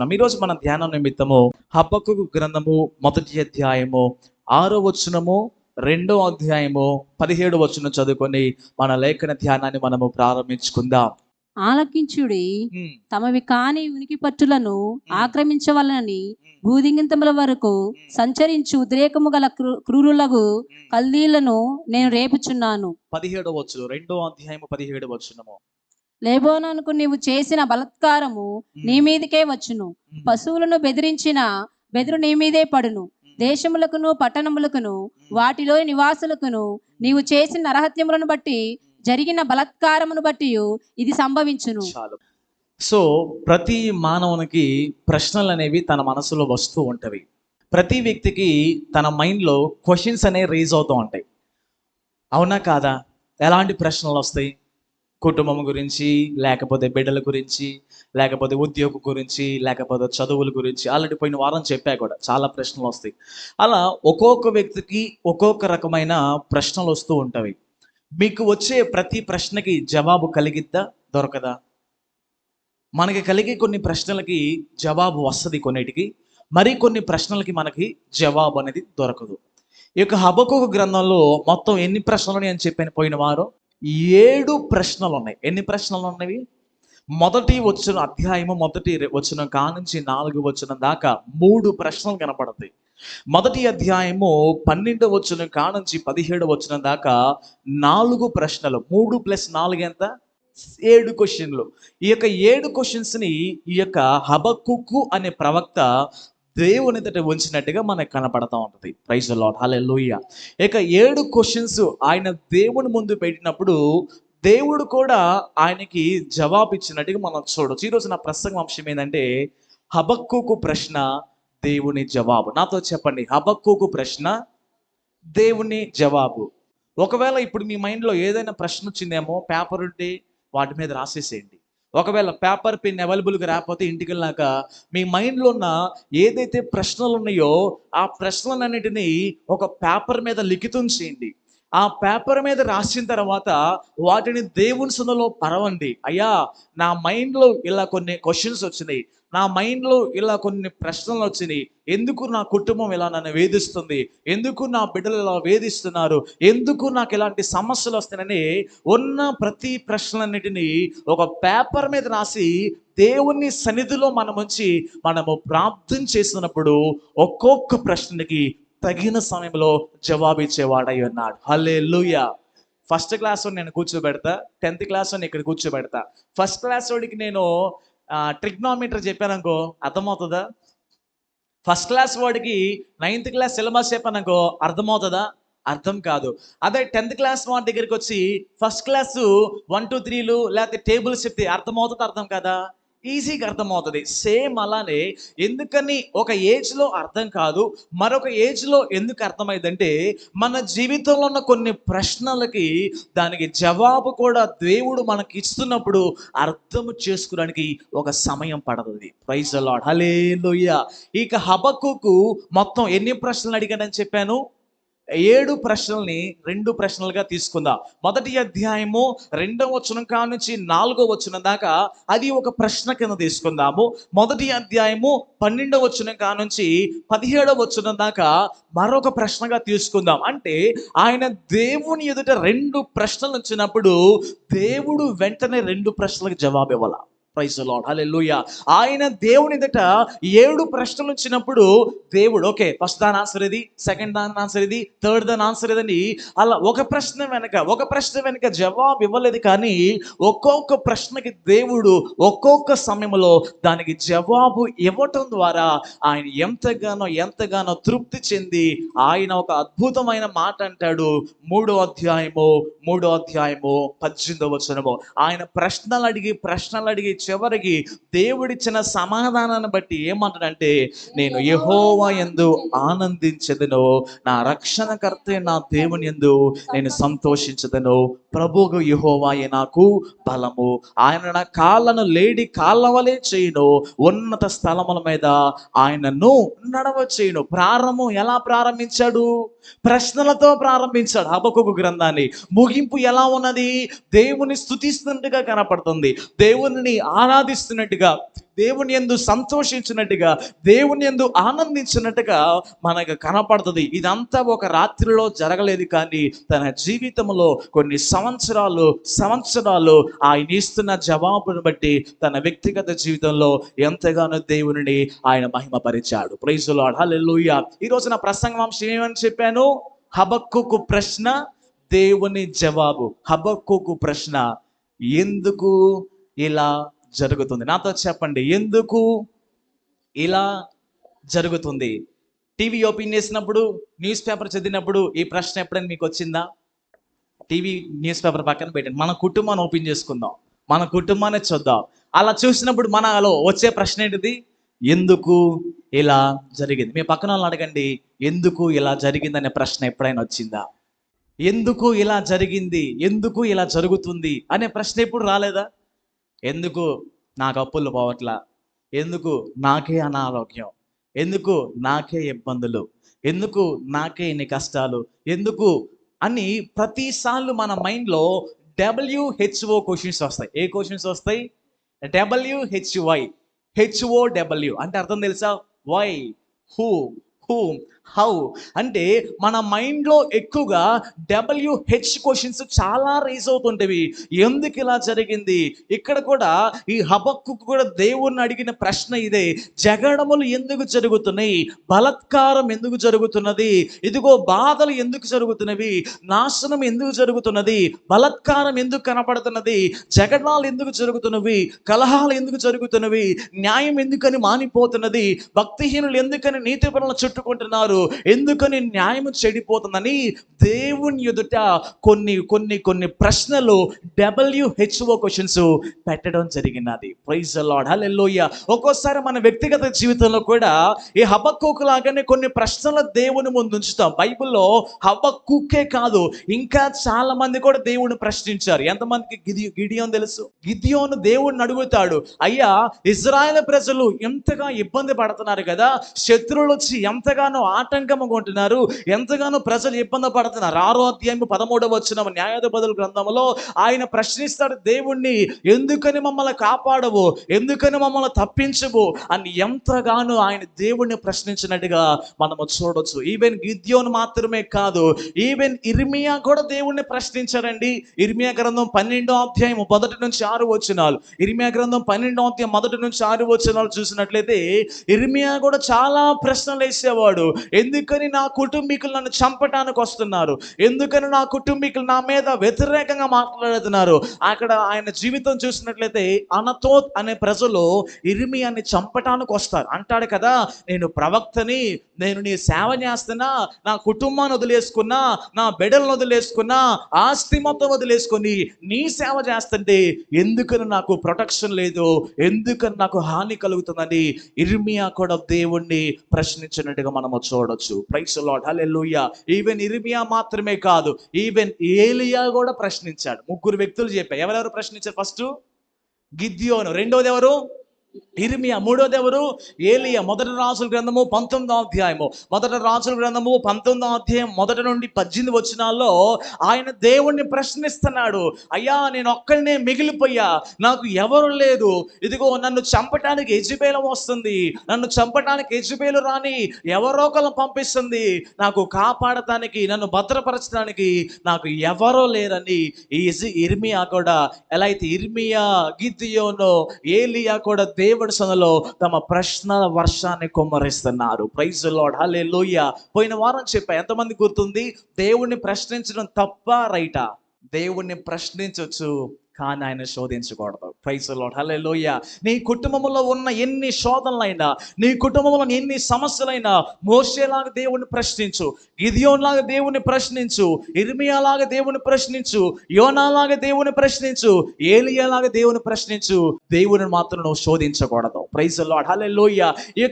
ఈరోజు మన ధ్యానం నిమిత్తము హబక్కూకు గ్రంథము 1వ అధ్యాయము 6వ వచనము 2వ అధ్యాయము 17వ వచనం చదువుకొని మన లేఖన ధ్యానాన్ని మనము ప్రారంభించుకుందాం. ఆలకించుడి, తమవి కాని ఉనికి పట్టులను ఆక్రమించవలనని భూదిగంతముల వరకు సంచరించు ఉద్రేకము గల క్రూరులకు కల్దీలను నేను రేపుచున్నాను. 17వ వచనం 2వ అధ్యాయము 17వ వచనము. లేబోనానుకు నీవు చేసిన బలత్కారము నీ మీదకే వచ్చును. పశువులను బెదిరించిన బెదురు నీ మీదే పడును. దేశములకును పట్టణములకును వాటిలో నివాసులకును నీవు చేసిన నరహత్యములను బట్టి జరిగిన బలత్కారమును బట్టి ఇది సంభవించును. సో ప్రతి మానవునికి ప్రశ్నలు అనేవి తన మనసులో వస్తూ ఉంటవి. ప్రతి వ్యక్తికి తన మైండ్లో క్వశ్చన్స్ అనేవి రేజ్ అవుతూ ఉంటాయి. అవునా కాదా? ఎలాంటి ప్రశ్నలు వస్తాయి? కుటుంబం గురించి, లేకపోతే బిడ్డల గురించి, లేకపోతే ఉద్యోగం గురించి, లేకపోతే చదువుల గురించి. ఆల్రెడీ పోయిన వారం చెప్పా కూడా చాలా ప్రశ్నలు వస్తాయి. అలా ఒక్కొక్క వ్యక్తికి ఒక్కొక్క రకమైన ప్రశ్నలు వస్తూ ఉంటవి. మీకు వచ్చే ప్రతి ప్రశ్నకి జవాబు కలిగిద్దా దొరకదా? మనకి కలిగే కొన్ని ప్రశ్నలకి జవాబు వస్తుంది కొన్నిటికి, మరి కొన్ని ప్రశ్నలకి మనకి జవాబు అనేది దొరకదు. ఈ యొక్క హబక్కూకు గ్రంథంలో మొత్తం ఎన్ని ప్రశ్నలు అని చెప్పాను పోయిన వారం? 7 ప్రశ్నలు ఉన్నాయి. ఎన్ని ప్రశ్నలు ఉన్నవి? మొదటి వచ్చిన అధ్యాయము మొదటి వచనం కానుంచి 4వ వచనం దాకా 3 ప్రశ్నలు కనపడతాయి. మొదటి అధ్యాయము 12వ వచనం కానుంచి 17వ వచనం దాకా 4 ప్రశ్నలు. 3 + 4 ఎంత? 7 క్వశ్చన్లు. ఈ యొక్క 7 క్వశ్చన్స్ని ఈ యొక్క హబక్కూకు అనే ప్రవక్త దేవుని ఎదుట ఉంచినట్టుగా మనకు కనపడతా ఉంటుంది. ప్రైజ్ ది లార్డ్, హల్లెలూయా. ఇక 7 క్వశ్చన్స్ ఆయన దేవుని ముందు పెట్టినప్పుడు దేవుడు కూడా ఆయనకి జవాబు ఇచ్చినట్టుగా మనం చూడవచ్చు. ఈరోజు నా ప్రసంగం అంశం ఏంటంటే హబక్కూకు ప్రశ్న, దేవుని జవాబు. నాతో చెప్పండి, హబక్కూకు ప్రశ్న, దేవుని జవాబు. ఒకవేళ ఇప్పుడు మీ మైండ్లో ఏదైనా ప్రశ్న వచ్చిందేమో, పేపర్ ఉంటే వాటి మీద రాసేసేయండి. ఒకవేళ పేపర్ పెన్ అవైలబుల్గా రాకపోతే ఇంటికి వెళ్ళాక మీ మైండ్లో ఉన్న ఏదైతే ప్రశ్నలు ఉన్నాయో ఆ ప్రశ్నలన్నిటినీ ఒక పేపర్ మీద లిఖితం చేయండి. ఆ పేపర్ మీద రాసిన తర్వాత వాటిని దేవుని సన్నిధిలో పరవండి. అయ్యా, నా మైండ్లో ఇలా కొన్ని క్వశ్చన్స్ వచ్చినాయి, నా మైండ్లో ఇలా కొన్ని ప్రశ్నలు వచ్చినాయి. ఎందుకు నా కుటుంబం ఇలా నన్ను వేధిస్తుంది? ఎందుకు నా బిడ్డలు ఇలా వేధిస్తున్నారు? ఎందుకు నాకు ఇలాంటి సమస్యలు వస్తాయని ఉన్న ప్రతి ప్రశ్నలన్నిటినీ ఒక పేపర్ మీద రాసి దేవుని సన్నిధిలో మనము ప్రార్థన చేస్తున్నప్పుడు ఒక్కొక్క ప్రశ్నకి తగిన సమయంలో జవాబు ఇచ్చేవాడై ఉన్నాడు. హల్లెలూయా. ఫస్ట్ క్లాస్ నేను కూర్చోబెడతా, 10th క్లాస్ ఇక్కడ కూర్చోబెడతా. ఫస్ట్ క్లాస్ వాడికి నేను ట్రిగ్నోమీటర్ చెప్పాననుకో అర్థమవుతుందా? ఫస్ట్ క్లాస్ వాడికి 9th క్లాస్ సిలబస్ చెప్పాననుకో అర్థమవుతుందా? అర్థం కాదు. అదే 10th క్లాస్ వాడి దగ్గరికి వచ్చి ఫస్ట్ క్లాసు 1 2 3లు లేకపోతే టేబుల్స్ చెప్తే అర్థమవుతుంది, అర్థం కదా? ఈజీగా అర్థమవుతుంది. సేమ్ అలానే ఎందుకని ఒక ఏజ్లో అర్థం కాదు, మరొక ఏజ్లో ఎందుకు అర్థమైందంటే మన జీవితంలో ఉన్న కొన్ని ప్రశ్నలకి దానికి జవాబు కూడా దేవుడు మనకి ఇస్తున్నప్పుడు అర్థం చేసుకోవడానికి ఒక సమయం పడుతుంది. ప్రైజ్ ది లార్డ్, హల్లెలూయా. ఇక హబక్కూకు మొత్తం ఎన్ని ప్రశ్నలు అడిగానని చెప్పాను? 7 ప్రశ్నల్ని 2 ప్రశ్నలుగా తీసుకుందాం. మొదటి అధ్యాయము 2వ వచనం కానుంచి 4వ వచనం దాకా అది ఒక ప్రశ్న కింద తీసుకుందాము. మొదటి అధ్యాయము 12వ వచనం కానుంచి 17వ వచనం దాకా మరొక ప్రశ్నగా తీసుకుందాం. అంటే ఆయన దేవుని ఎదుట 2 ప్రశ్నలు వచ్చినప్పుడు దేవుడు వెంటనే 2 ప్రశ్నలకు జవాబు ఇవ్వాల. ప్రైజ్ ది లార్డ్, హల్లెలూయా. ఆయన దేవుని ఎదుట 7 ప్రశ్నలు వచ్చినప్పుడు దేవుడు ఓకే, ఫస్ట్ దాని ఆన్సర్ ఇది, సెకండ్ దాని ఆన్సర్ ఇది, థర్డ్ దాని ఆన్సర్ ఇదని అలా ఒక ప్రశ్న వెనక జవాబు ఇవ్వలేదు. కానీ ఒక్కొక్క ప్రశ్నకి దేవుడు ఒక్కొక్క సమయంలో దానికి జవాబు ఇవ్వటం ద్వారా ఆయన ఎంతగానో తృప్తి చెంది ఆయన ఒక అద్భుతమైన మాట అంటాడు. 3వ అధ్యాయము 18వ వచనము. ఆయన ప్రశ్నలు అడిగి చివరికి దేవుడిచ్చిన సమాధానాన్ని బట్టి ఏమంటాడంటే, నేను యెహోవా యందు ఆనందించెదను, నా రక్షణకర్త నా దేవుని యందు నేను సంతోషించెదను. ప్రభువు యెహోవాయే నాకు బలము, ఆయన నా కాళ్ళను లేడి కాళ్ళ వలె చేయును, ఉన్నత స్థలముల మీద ఆయనను నడవ చేయును. ప్రారంభం ఎలా ప్రారంభించాడు? ప్రశ్నలతో ప్రారంభించాడు హబక్కూకు గ్రంథాన్ని. ముగింపు ఎలా ఉన్నది? దేవుని స్తుతిస్తున్నట్టుగా కనపడుతుంది, దేవుని ఆరాధిస్తున్నట్టుగా, దేవుని యందు సంతోషించినట్టుగా, దేవుని యందు ఆనందించినట్టుగా మనకు కనపడుతుంది. ఇదంతా ఒక రాత్రిలో జరగలేదు, కానీ తన జీవితంలో కొన్ని సంవత్సరాలు ఆయన ఇస్తున్న జవాబును బట్టి తన వ్యక్తిగత జీవితంలో ఎంతగానో దేవునిని ఆయన మహిమపరిచాడు. Praise the lord, hallelujah. ఈ రోజు నా ప్రసంగాంశం ఏమని చెప్పాను? హబక్కూకు ప్రశ్న, దేవుని జవాబు. హబక్కూకు ప్రశ్న, ఎందుకు ఇలా జరుగుతుంది? నాతో చెప్పండి, ఎందుకు ఇలా జరుగుతుంది? టీవీ ఓపెన్ చేసినప్పుడు, న్యూస్ పేపర్ చదివినప్పుడు ఈ ప్రశ్న ఎప్పుడైనా మీకు వచ్చిందా? టీవీ న్యూస్ పేపర్ పక్కన పెట్టండి, మన కుటుంబాన్ని ఓపెన్ చేసుకుందాం, మన కుటుంబాన్ని చూద్దాం. అలా చూసినప్పుడు మనలో వచ్చే ప్రశ్న ఏంటిది? ఎందుకు ఇలా జరిగింది? మీ పక్కన వాళ్ళని అడగండి, ఎందుకు ఇలా జరిగింది అనే ప్రశ్న ఎప్పుడైనా వచ్చిందా? ఎందుకు ఇలా జరిగింది, ఎందుకు ఇలా జరుగుతుంది అనే ప్రశ్న ఎప్పుడు రాలేదా? ఎందుకు నాకు అప్పులు పోవట్లా, ఎందుకు నాకే అనారోగ్యం, ఎందుకు నాకే ఇబ్బందులు, ఎందుకు నాకే ఇన్ని కష్టాలు, ఎందుకు అని ప్రతిసార్లు మన మైండ్లో WHO క్వశ్చన్స్ వస్తాయి. ఏ క్వశ్చన్స్ వస్తాయి? WHY, HOW అంటే అర్థం తెలుసా? Why, who, whom, how. అంటే మన మైండ్లో ఎక్కువగా WH క్వశ్చన్స్ చాలా రైజ్ అవుతుంటవి. ఎందుకు ఇలా జరిగింది? ఇక్కడ కూడా ఈ హబక్కూకు కూడా దేవుణ్ణి అడిగిన ప్రశ్న ఇదే. జగడములు ఎందుకు జరుగుతున్నాయి? బలాత్కారం ఎందుకు జరుగుతున్నది? ఇదిగో బాధలు ఎందుకు జరుగుతున్నవి? నాశనం ఎందుకు జరుగుతున్నది? బలాత్కారం ఎందుకు కనపడుతున్నది? జగడాలు ఎందుకు జరుగుతున్నవి? కలహాలు ఎందుకు జరుగుతున్నవి? న్యాయం ఎందుకని మానిపోతున్నది? భక్తిహీనులు ఎందుకని నీతి పనులను చుట్టుకుంటున్నారు? ఎందుకని న్యాయం చెడిపోతుందని దేవుని ఎదుట కొన్ని ప్రశ్నలు WHO క్వశ్చన్స్ పెట్టడం జరిగినది. ప్రైజ్ ది లార్డ్, హల్లెలూయా. ఒక్కోసారి మన వ్యక్తిగత జీవితంలో కూడా ఈ హబక్కూకు లాగానే కొన్ని ప్రశ్నలు దేవుని ముందు ఉంచుతాం. బైబిల్లో హబక్కూకే కాదు, ఇంకా చాలా మంది కూడా దేవుని ప్రశ్నించారు. ఎంతమందికి గిడియోను తెలుసు? గిడియోను దేవుడిని అడుగుతాడు, అయ్యా ఇజ్రాయేల్ ప్రజలు ఎంతగా ఇబ్బంది పడుతున్నారు కదా, శత్రువులు వచ్చి ఎంతగానో ఆటంకంగా ఉంటున్నారు, ఎంతగానో ప్రజలు ఇబ్బంది పడుతున్నారు. 6వ అధ్యాయం 13వ వచనం న్యాయాధిపతుల గ్రంథంలో ఆయన ప్రశ్నిస్తాడు దేవుణ్ణి, ఎందుకని మమ్మల్ని కాపాడవు, ఎందుకని మమ్మల్ని తప్పించవు అని ఎంతగానో ఆయన దేవుణ్ణి ప్రశ్నించినట్టుగా మనము చూడొచ్చు. ఈవెన్ గిద్యోను మాత్రమే కాదు, ఈవెన్ ఇర్మియా కూడా దేవుణ్ణి ప్రశ్నించారండి. ఇర్మియా గ్రంథం 12వ అధ్యాయం 1 నుంచి 6 వచనాలు, ఇర్మియా గ్రంథం 12వ అధ్యాయం 1 నుంచి 6 వచనాలు చూసినట్లయితే ఇర్మియా కూడా చాలా ప్రశ్నలు వేసేవాడు. ఎందుకని నా కుటుంబీకులు నన్ను చంపటానికి వస్తున్నారు, ఎందుకని నా కుటుంబీకులు నా మీద వ్యతిరేకంగా మాట్లాడుతున్నారు? అక్కడ ఆయన జీవితం చూసినట్లయితే అనతోత్ అనే ప్రజలు ఇర్మియాని చంపటానికి వస్తారు. అంటాడు కదా, నేను ప్రవక్తని, నేను నీ సేవ చేస్తున్నా, నా కుటుంబాన్ని వదిలేసుకున్నా, నా బిడ్డలను వదిలేసుకున్నా, ఆస్తి మొత్తం వదిలేసుకొని నీ సేవ చేస్తుంటే ఎందుకని నాకు ప్రొటెక్షన్ లేదు, ఎందుకని నాకు హాని కలుగుతుందని ఇర్మియా కూడా దేవుణ్ణి ప్రశ్నించినట్టుగా మనము చూడొచ్చు. Praise the lord, hallelujah. Even ఇర్మియా మాత్రమే కాదు, ఈవెన్ ఏలియా కూడా ప్రశ్నించాడు. 3 వ్యక్తులు చెప్పారు. ఎవరెవరు ప్రశ్నించారు? ఫస్ట్ గిద్యోను, రెండోది ఎవరు? ఇర్మియా, మూడోది ఎవరు? ఏలియా. మొదటి రాజుల గ్రంథము 19వ అధ్యాయము, మొదటి రాజుల గ్రంథము 19వ అధ్యాయం 1 నుండి 18 వచనాల్లో ఆయన దేవుణ్ణి ప్రశ్నిస్తున్నాడు, అయ్యా నేను ఒక్కడినే మిగిలిపోయా, నాకు ఎవరు లేదు, ఇదిగో నన్ను చంపటానికి యెజబెలు వస్తుంది, నన్ను చంపటానికి యెజబెలు రాని ఎవరో ఒకరు పంపిస్తుంది, నాకు కాపాడటానికి, నన్ను భద్రపరచడానికి నాకు ఎవరో లేరని ఇర్మియా కూడా, ఎలా అయితే ఇర్మియా, గిద్యోను, ఏలియా కూడా దేవుడి సన్నిధిలో తమ ప్రశ్నల వర్షాన్ని కుమ్మరిస్తున్నారు. ప్రైజ్ ది లార్డ్, హల్లెలూయా. పోయిన వారం చెప్పా, ఎంతమంది గుర్తుంది? దేవుణ్ణి ప్రశ్నించడం తప్ప రైటా? దేవుణ్ణి ప్రశ్నించవచ్చు కానీ ఆయన శోధించకూడదు. ప్రైజ్ ది లార్డ్, హల్లెలూయా. నీ కుటుంబంలో ఉన్న ఎన్ని శోధనలైనా, నీ కుటుంబంలో ఎన్ని సమస్యలైనా మోషేలాగా దేవుణ్ణి ప్రశ్నించు, గిద్యోనులాగా దేవుణ్ణి ప్రశ్నించు, ఇర్మియాలాగా దేవుని ప్రశ్నించు, యోనాలాగా దేవుని ప్రశ్నించు, ఏలియాలాగా దేవుని ప్రశ్నించు, దేవుని మాత్రం నువ్వు శోధించకూడదు. Praise the lord, hallelujah. ఈ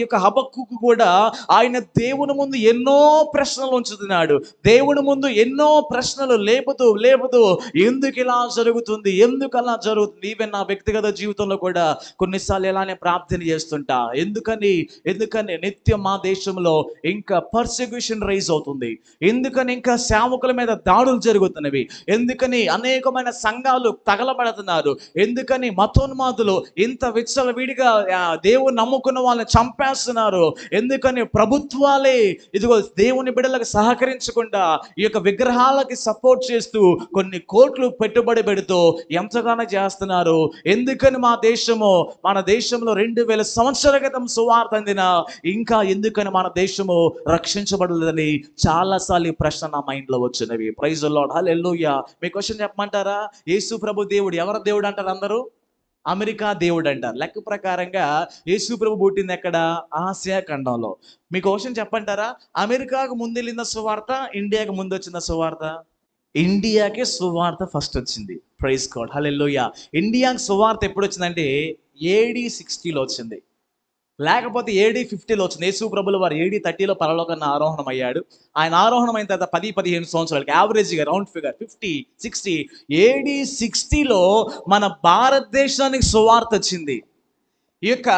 యొక్క హబక్కూకు కూడా ఆయన దేవుని ముందు ఎన్నో ప్రశ్నలు ఉంచుతున్నాడు. దేవుని ముందు ఎన్నో ప్రశ్నలు లేపుతూ ఎందుకు ఇలా జరుగుతుంది, ఎందుకు అలా జరుగుతుంది, ఈవెన్ నా వ్యక్తిగత జీవితంలో కూడా కొన్నిసార్లు ఇలానే ప్రార్థన చేస్తుంటా. ఎందుకని నిత్యం మా దేశంలో ఇంకా పర్సిక్యూషన్ రైజ్ అవుతుంది, ఎందుకని ఇంకా సేవకుల మీద దాడులు జరుగుతున్నవి, ఎందుకని అనేకమైన సంఘాలు తగలబడుతున్నారు, ఎందుకని మతోన్మాదులు ఇంత విచ్చలవిడిగా దేవుని నమ్ముకున్న వాళ్ళని చంపేస్తున్నారు, ఎందుకని ప్రభుత్వాలే ఇదిగో దేవుని బిడ్డలకు సహకరించకుండా ఈ యొక్క విగ్రహాలకి సపోర్ట్ చేస్తూ కొన్ని కోట్లు పెట్టుబడి పెడుతూ ఎంతగానో చేస్తున్నారు, ఎందుకని మన దేశంలో 2000 సంవత్సరాల క్రితం సువార్త అందిన ఇంకా ఎందుకని మన దేశము రక్షించబడలేదని చాలాసార్లు ఈ ప్రశ్న నా మైండ్లో వచ్చినవి. Praise the lord, hallelujah. మీ క్వశ్చన్ చెప్పమంటారా? యేసు ప్రభు దేవుడు ఎవరి దేవుడు అంటారు? అందరూ అమెరికా దేవుడు అంటారు. లెక్క ప్రకారంగా యేసు ప్రభు పుట్టింది ఎక్కడ? ఆసియా ఖండంలో. మీ క్వశ్చన్ చెప్పంటారా? అమెరికాకు ముందు వెళ్ళిన సువార్త, ఇండియాకి ముందు వచ్చిన సువార్త? ఇండియాకే సువార్త ఫస్ట్ వచ్చింది. ప్రైజ్ గాడ్, హల్లెలూయా. ఇండియాకి సువార్త ఎప్పుడు వచ్చిందంటే AD 60లో వచ్చింది, లేకపోతే AD 50లో వచ్చింది. యేసు ప్రభుల వారు AD 30లో పరలోకాన్ని ఆరోహణం అయ్యాడు. ఆయన ఆరోహణం అయిన తర్వాత 10-15 సంవత్సరాలకి యావరేజ్గా రౌండ్ ఫిగర్ 50-60 AD 60లో మన భారతదేశానికి సువార్త వచ్చింది. ఈ యొక్క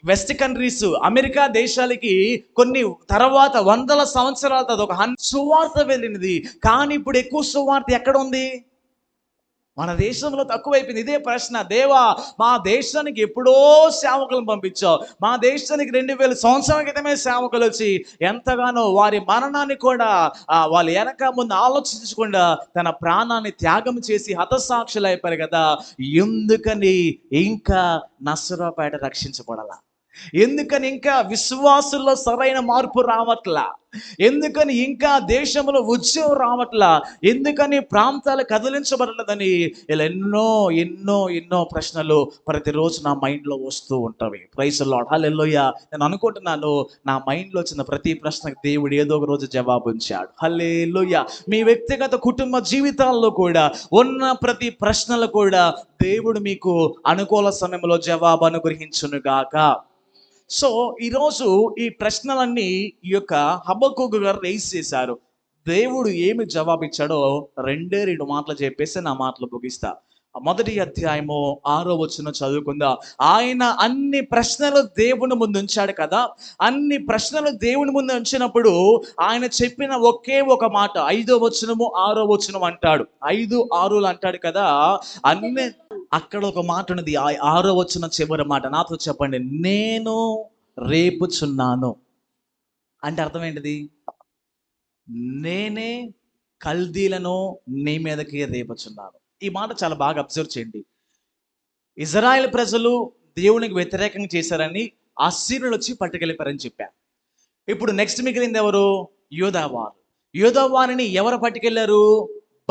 వెస్ట్ కంట్రీస్, అమెరికా దేశాలకి కొన్ని తర్వాత 100 సంవత్సరాల తర్వాత ఒక సువార్త వెళ్ళినది. కానీ ఇప్పుడు ఎక్కువ సువార్త ఎక్కడ ఉంది? మన దేశంలో తక్కువైపోయింది. ఇదే ప్రశ్న, దేవా మా దేశానికి ఎప్పుడో సేవకులను పంపించావు, మా దేశానికి 2000 సంవత్సరాల క్రితమే సేవకులు వచ్చి ఎంతగానో వారి మరణాన్ని కూడా వాళ్ళు వెనక ముందు ఆలోచించకుండా తన ప్రాణాన్ని త్యాగం చేసి హతసాక్షులు అయిపోయారు కదా, ఎందుకని ఇంకా నసరాపేట రక్షించబడాల? ఎందుకని ఇంకా విశ్వాసుల్లో సరైన మార్పు రావట్లా? ఎందుకని ఇంకా దేశంలో ఉద్యోగం రావట్లా? ఎందుకని ప్రాంతాలు కదిలించబడలేదని ఇలా ఎన్నో ప్రశ్నలు ప్రతిరోజు నా మైండ్లో వస్తూ ఉంటాయి. ప్రైజ్ ది లార్డ్, హల్లెలూయా. నేను అనుకుంటున్నాను నా మైండ్లో వచ్చిన ప్రతి ప్రశ్నకు దేవుడు ఏదో ఒక రోజు జవాబు ఉంచాడు. హల్లెలూయా. మీ వ్యక్తిగత కుటుంబ జీవితాల్లో కూడా ఉన్న ప్రతి ప్రశ్నలు కూడా దేవుడు మీకు అనుకూల సమయంలో జవాబు అనుగ్రహించును గాక. సో ఈరోజు ఈ ప్రశ్నలన్నీ ఈ యొక్క హబక్కూకు గారు రైజ్ చేశారు. దేవుడు ఏమి జవాబు ఇచ్చాడో 2 మాటలు చెప్పేసి నా మాటలు ముగిస్తా. మొదటి అధ్యాయము 6వ వచనం చదువుకుందాం. ఆయన అన్ని ప్రశ్నలు దేవుని ముందు ఉంచాడు కదా. అన్ని ప్రశ్నలు దేవుని ముందు ఉంచినప్పుడు ఆయన చెప్పిన ఒకే ఒక మాట 5వ వచనము 6వ వచనం అంటాడు. 5-6 అంటాడు కదా. అన్ని అక్కడ ఒక మాట ఉన్నది, 6వ వచనం చివరి మాట. నాతో చెప్పండి, నేను రేపుచున్నాను అంటే అర్థం ఏంటిది? నేనే కల్దీలను నీ మీదకి రేపుచున్నాను. ఈ మాట చాలా బాగా అబ్జర్వ్ చేయండి. ఇజ్రాయెల్ ప్రజలు దేవునికి వ్యతిరేకంగా చేశారని అస్సీరులు వచ్చి పట్టుకెళ్ళిపోయారని చెప్పారు. ఇప్పుడు నెక్స్ట్ మిగిలింది ఎవరు? యోధావారు. యోధావారిని ఎవరు పట్టుకెళ్లారు?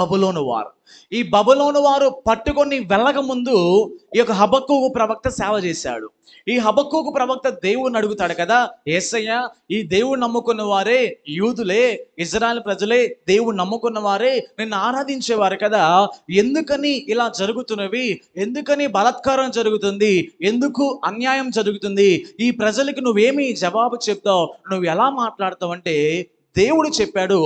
బబులోను వారు. ఈ బబులోను వారు పట్టుకొని వెళ్ళక ముందు ఈ యొక్క హబక్కూకు ప్రవక్త సేవ చేశాడు. ఈ హబక్కూకు ప్రవక్త దేవుణ్ణి అడుగుతాడు కదా, యేసయ్య ఈ దేవుణ్ణి నమ్ముకున్న వారే యూదులే, ఇజ్రాయెల్ ప్రజలే దేవుణ్ణి నమ్ముకున్న వారే నిన్ను ఆరాధించేవారు కదా, ఎందుకని ఇలా జరుగుతున్నవి? ఎందుకని బలాత్కారం జరుగుతుంది? ఎందుకు అన్యాయం జరుగుతుంది? ఈ ప్రజలకు నువ్వేమి జవాబు చెప్తావు? నువ్వు ఎలా మాట్లాడతావు అంటే దేవుడు చెప్పాడు,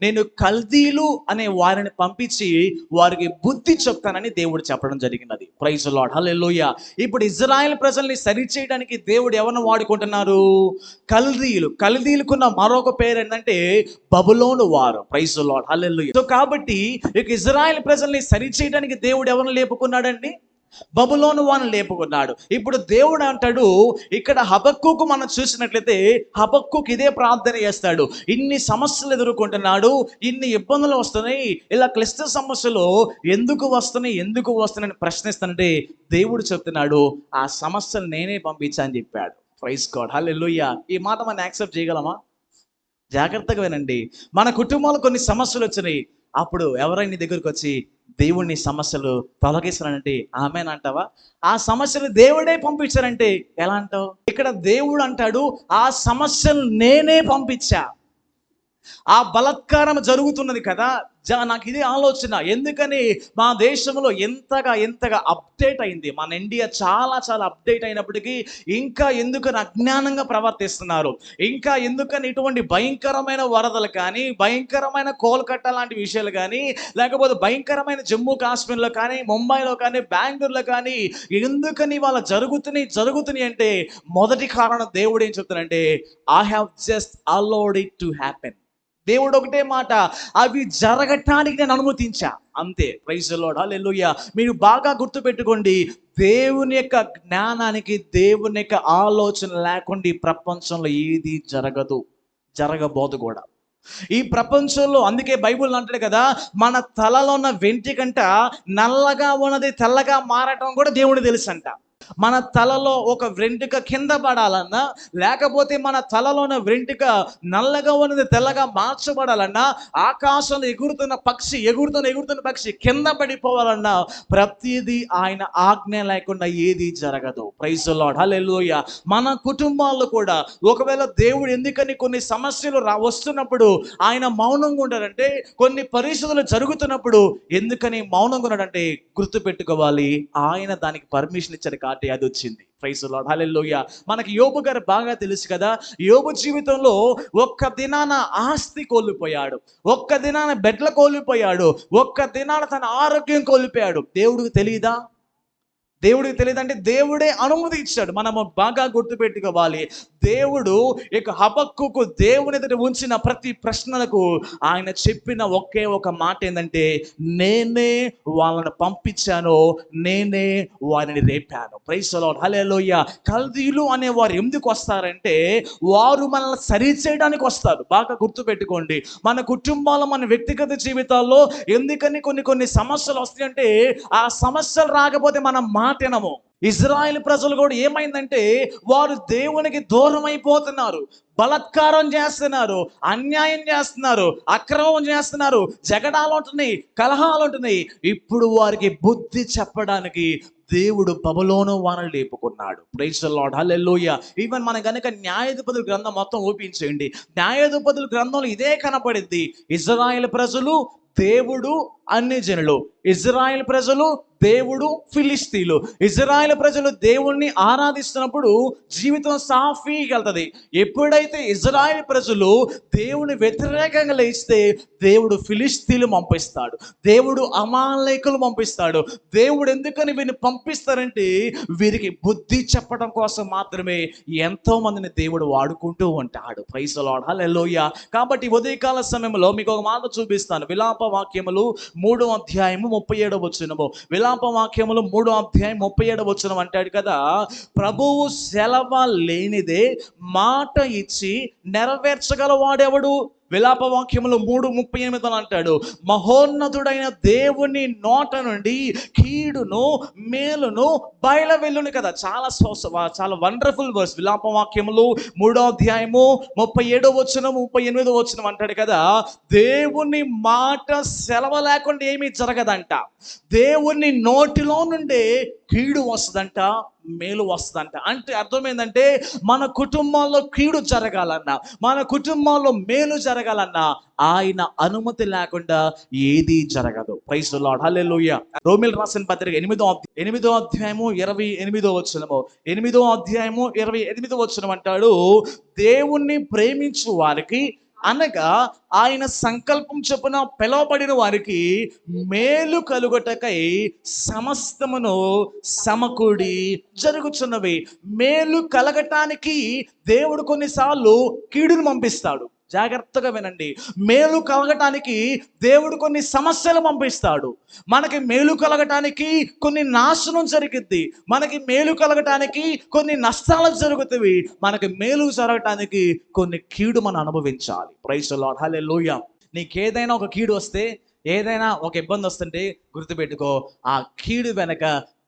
నేను కల్దీలు అనే వారిని పంపించి వారికి బుద్ధి చెప్తానని దేవుడు చెప్పడం జరిగినది. ప్రైజ్ ది లార్డ్, హల్లెలూయా. ఇప్పుడు ఇజ్రాయెల్ ప్రజల్ని సరిచేయడానికి దేవుడు ఎవరిని వాడుకుంటున్నారు? కల్దీలుకున్న మరొక పేరు ఏంటంటే బబులోను వారు. Praise the lord, hallelujah. So కాబట్టి ఇక ఇజ్రాయెల్ ప్రజల్ని సరిచేయడానికి దేవుడు ఎవరిని లేపుకున్నాడండి? బబులోను వారిని లేపుకున్నాడు. ఇప్పుడు దేవుడు అంటాడు, ఇక్కడ హబక్కూకు మనం చూసినట్లయితే హబక్కూకు ఇదే ప్రార్థన చేస్తాడు. ఇన్ని సమస్యలు ఎదుర్కొంటున్నాడు, ఇన్ని ఇబ్బందులు వస్తున్నాయి, ఇలా క్లిష్ట సమస్యలు ఎందుకు వస్తున్నాయని ప్రశ్నిస్తుంటే దేవుడు చెప్తున్నాడు, ఆ సమస్యలు నేనే పంపించా అని చెప్పాడు. ప్రైజ్ గాడ్, హల్లెలూయా. ఈ మాట మనం యాక్సెప్ట్ చేయగలమా? జాగ్రత్తగా వినండి. మన కుటుంబాలు కొన్ని సమస్యలు వచ్చినాయి, అప్పుడు ఎవరైనా దగ్గరికి వచ్చి దేవుడిని సమస్యలు తొలగిస్తానంటే ఆమెన్ అంటావా? ఆ సమస్యలు దేవుడే పంపించారంటే ఎలా అంటావు? ఇక్కడ దేవుడు అంటాడు, ఆ సమస్యలు నేనే పంపించా. ఆ బలాత్కారం జరుగుతున్నది కదా, నాకు ఇదే ఆలోచన, ఎందుకని మా దేశంలో ఎంతగా అప్డేట్ అయింది, మన ఇండియా చాలా అప్డేట్ అయినప్పటికీ ఇంకా ఎందుకని అజ్ఞానంగా ప్రవర్తిస్తున్నారు, ఇంకా ఎందుకని ఇటువంటి భయంకరమైన వరదలు కానీ, భయంకరమైన కోల్కట్టా లాంటి విషయాలు కానీ, లేకపోతే భయంకరమైన జమ్మూ కాశ్మీర్లో కానీ, ముంబైలో కానీ, బెంగళూరులో కానీ ఎందుకని వాళ్ళ జరుగుతున్నాయి అంటే మొదటి కారణం దేవుడు ఏం చెప్తానంటే, I have just allowed it to happen. దేవుడు ఒకటే మాట, అవి జరగటానికి నేను అనుమతించా, అంతే. Praise the lord, hallelujah. మీరు బాగా గుర్తుపెట్టుకోండి, దేవుని యొక్క జ్ఞానానికి, దేవుని యొక్క ఆలోచన లేకుండా ఈ ప్రపంచంలో ఏది జరగబోదు కూడా. ఈ ప్రపంచంలో అందుకే బైబిల్ అంటాడు కదా, మన తలలో ఉన్న వెంట్రుకంట నల్లగా ఉన్నది తెల్లగా మారటం కూడా దేవుడు తెలుసంట. మన తలలో ఒక వెంట్రుక కింద పడాలన్నా, లేకపోతే మన తలలో ఉన్న వెంట్రుక నల్లగా ఉన్నది తెల్లగా మార్చబడాలన్నా, ఆకాశంలో ఎగురుతున్న పక్షి కింద పడిపోవాలన్నా, ప్రతిదీ ఆయన ఆజ్ఞ లేకుండా ఏది జరగదు. ప్రైజ్ ది లార్డ్, హల్లెలూయా. మన కుటుంబాల్లో కూడా ఒకవేళ దేవుడు ఎందుకని కొన్ని సమస్యలు వస్తున్నప్పుడు ఆయన మౌనంగా ఉంటాడంటే, కొన్ని పరిస్థితులు జరుగుతున్నప్పుడు ఎందుకని మౌనంగా ఉన్నాడంటే, గుర్తుపెట్టుకోవాలి, ఆయన దానికి పర్మిషన్ ఇచ్చాడు కాబట్టి అది వచ్చింది. ప్రైజ్ ది లార్డ్, హల్లెలూయా. మనకి యోబు గారు బాగా తెలుసు కదా, యోబు జీవితంలో ఒక్క దినాన ఆస్తి కోల్పోయాడు, ఒక్క దినాన బెడ్ల కోల్పోయాడు, ఒక్క దినాన తన ఆరోగ్యం కోల్పోయాడు. దేవుడికి తెలియదా? దేవుడికి తెలియదంటే దేవుడే అనుమతి ఇచ్చాడు. మనము బాగా గుర్తుపెట్టుకోవాలి, దేవుడు ఇక హబక్కుకు దేవుని ఎదుట ఉంచిన ప్రతి ప్రశ్నలకు ఆయన చెప్పిన ఒకే ఒక మాట ఏంటంటే, నేనే వాళ్ళని పంపించాను, నేనే వారిని రేపాను. ప్రైజ్ ది లార్డ్, హల్లెలూయా. కల్దీయులు అనేవారు ఎందుకు వస్తారంటే, వారు మనల్ని సరిచేయడానికి వస్తారు. బాగా గుర్తుపెట్టుకోండి, మన కుటుంబాల్లో, మన వ్యక్తిగత జీవితాల్లో ఎందుకని కొన్ని సమస్యలు వస్తాయంటే, ఆ సమస్యలు రాకపోతే మనం మాటినము. ఇజ్రాయెల్ ప్రజలు కూడా ఏమైందంటే, వారు దేవునికి దూరం అయిపోతున్నారు, బలాత్కారం చేస్తున్నారు, అన్యాయం చేస్తున్నారు, అక్రమం చేస్తున్నారు, జగడాలు ఉంటున్నాయి, కలహాలు ఉంటున్నాయి. ఇప్పుడు వారికి బుద్ధి చెప్పడానికి దేవుడు బబులోను వారిని లేపుకున్నాడు. Praise the lord, hallelujah. Even మన గనుక న్యాయాధిపతుల గ్రంథం మొత్తం ఓపెన్ చేయండి, న్యాయాధిపతుల గ్రంథంలో ఇదే కనపడింది. ఇజ్రాయెల్ ప్రజలు, దేవుడు, అన్ని జనులు. ఇజ్రాయెల్ ప్రజలు, దేవుడు, ఫిలిస్తీన్లు. ఇజ్రాయెల్ ప్రజలు దేవుణ్ణి ఆరాధిస్తున్నప్పుడు జీవితం సాఫీగా వెళ్తుంది. ఎప్పుడైతే ఇజ్రాయెల్ ప్రజలు దేవుని వ్యతిరేకంగా లేస్తే దేవుడు ఫిలిస్తీన్లు పంపిస్తాడు, దేవుడు అమాలేకులు పంపిస్తాడు. దేవుడు ఎందుకని వీరిని పంపిస్తారంటే, వీరికి బుద్ధి చెప్పడం కోసం మాత్రమే ఎంతో మందిని దేవుడు వాడుకుంటూ ఉంటాడు. Praise the lord, hallelujah. కాబట్టి ఉదయకాల సమయంలో మీకు ఒక మాట చూపిస్తాను. విలాప వాక్యములు 3వ అధ్యాయము 37వ వచనము. విలాప వాక్యములు 3వ అధ్యాయం 37వ వచనం అంటాడు కదా, ప్రభువు సెలవు లేనిదే మాట ఇచ్చి నెరవేర్చగలవాడెవడు? విలాప వాక్యములు 3:38 అంటాడు, మహోన్నతుడైన దేవుని నోట నుండి కీడును మేలును బయలు వెళ్ళును కదా. చాలా వండర్ఫుల్ వర్స్. విలాప వాక్యములు 3వ అధ్యాయము 37వ వచనం 38వ వచనం అంటాడు కదా, దేవుని మాట సెలవు లేకుండా ఏమీ జరగదంట. దేవుని నోటిలో నుండే కీడు వస్తుందంట, మేలు వస్తుందంట. అంటే అర్థమైందంటే, మన కుటుంబాల్లో కీడు జరగాలన్నా, మన కుటుంబాల్లో మేలు జరగాలన్నా ఆయన అనుమతి లేకుండా ఏది జరగదు. ప్రైజ్ ది లార్డ్, హల్లెలూయా. రోమీయులకు రాసిన పత్రిక 8వ అధ్యాయము 28వ వచనము. 8వ అధ్యాయము 28వ వచనం అంటాడు, దేవుణ్ణి ప్రేమించు వారికి, అనగా ఆయన సంకల్పం చొప్పున పిలువబడిన వారికి మేలు కలుగుటకై సమస్తమును సమకూడి జరుగుచున్నవి. మేలు కలగటానికి దేవుడు కొన్నిసార్లు కీడును పంపిస్తాడు. జాగ్రత్తగా వినండి, మేలు కలగటానికి దేవుడు కొన్ని సమస్యలు పంపిస్తాడు. మనకి మేలు కలగటానికి కొన్ని నాశనం జరిగిద్ది, మనకి మేలు కలగటానికి కొన్ని నష్టాలు జరుగుతాయి, మనకి మేలు జరగటానికి కొన్ని కీడు మనం అనుభవించాలి. ప్రైజ్ ది లార్డ్, హల్లెలూయా. నీకేదైనా ఒక కీడు వస్తే, ఏదైనా ఒక ఇబ్బంది వస్తుంటే గుర్తుపెట్టుకో, ఆ కీడు వెనక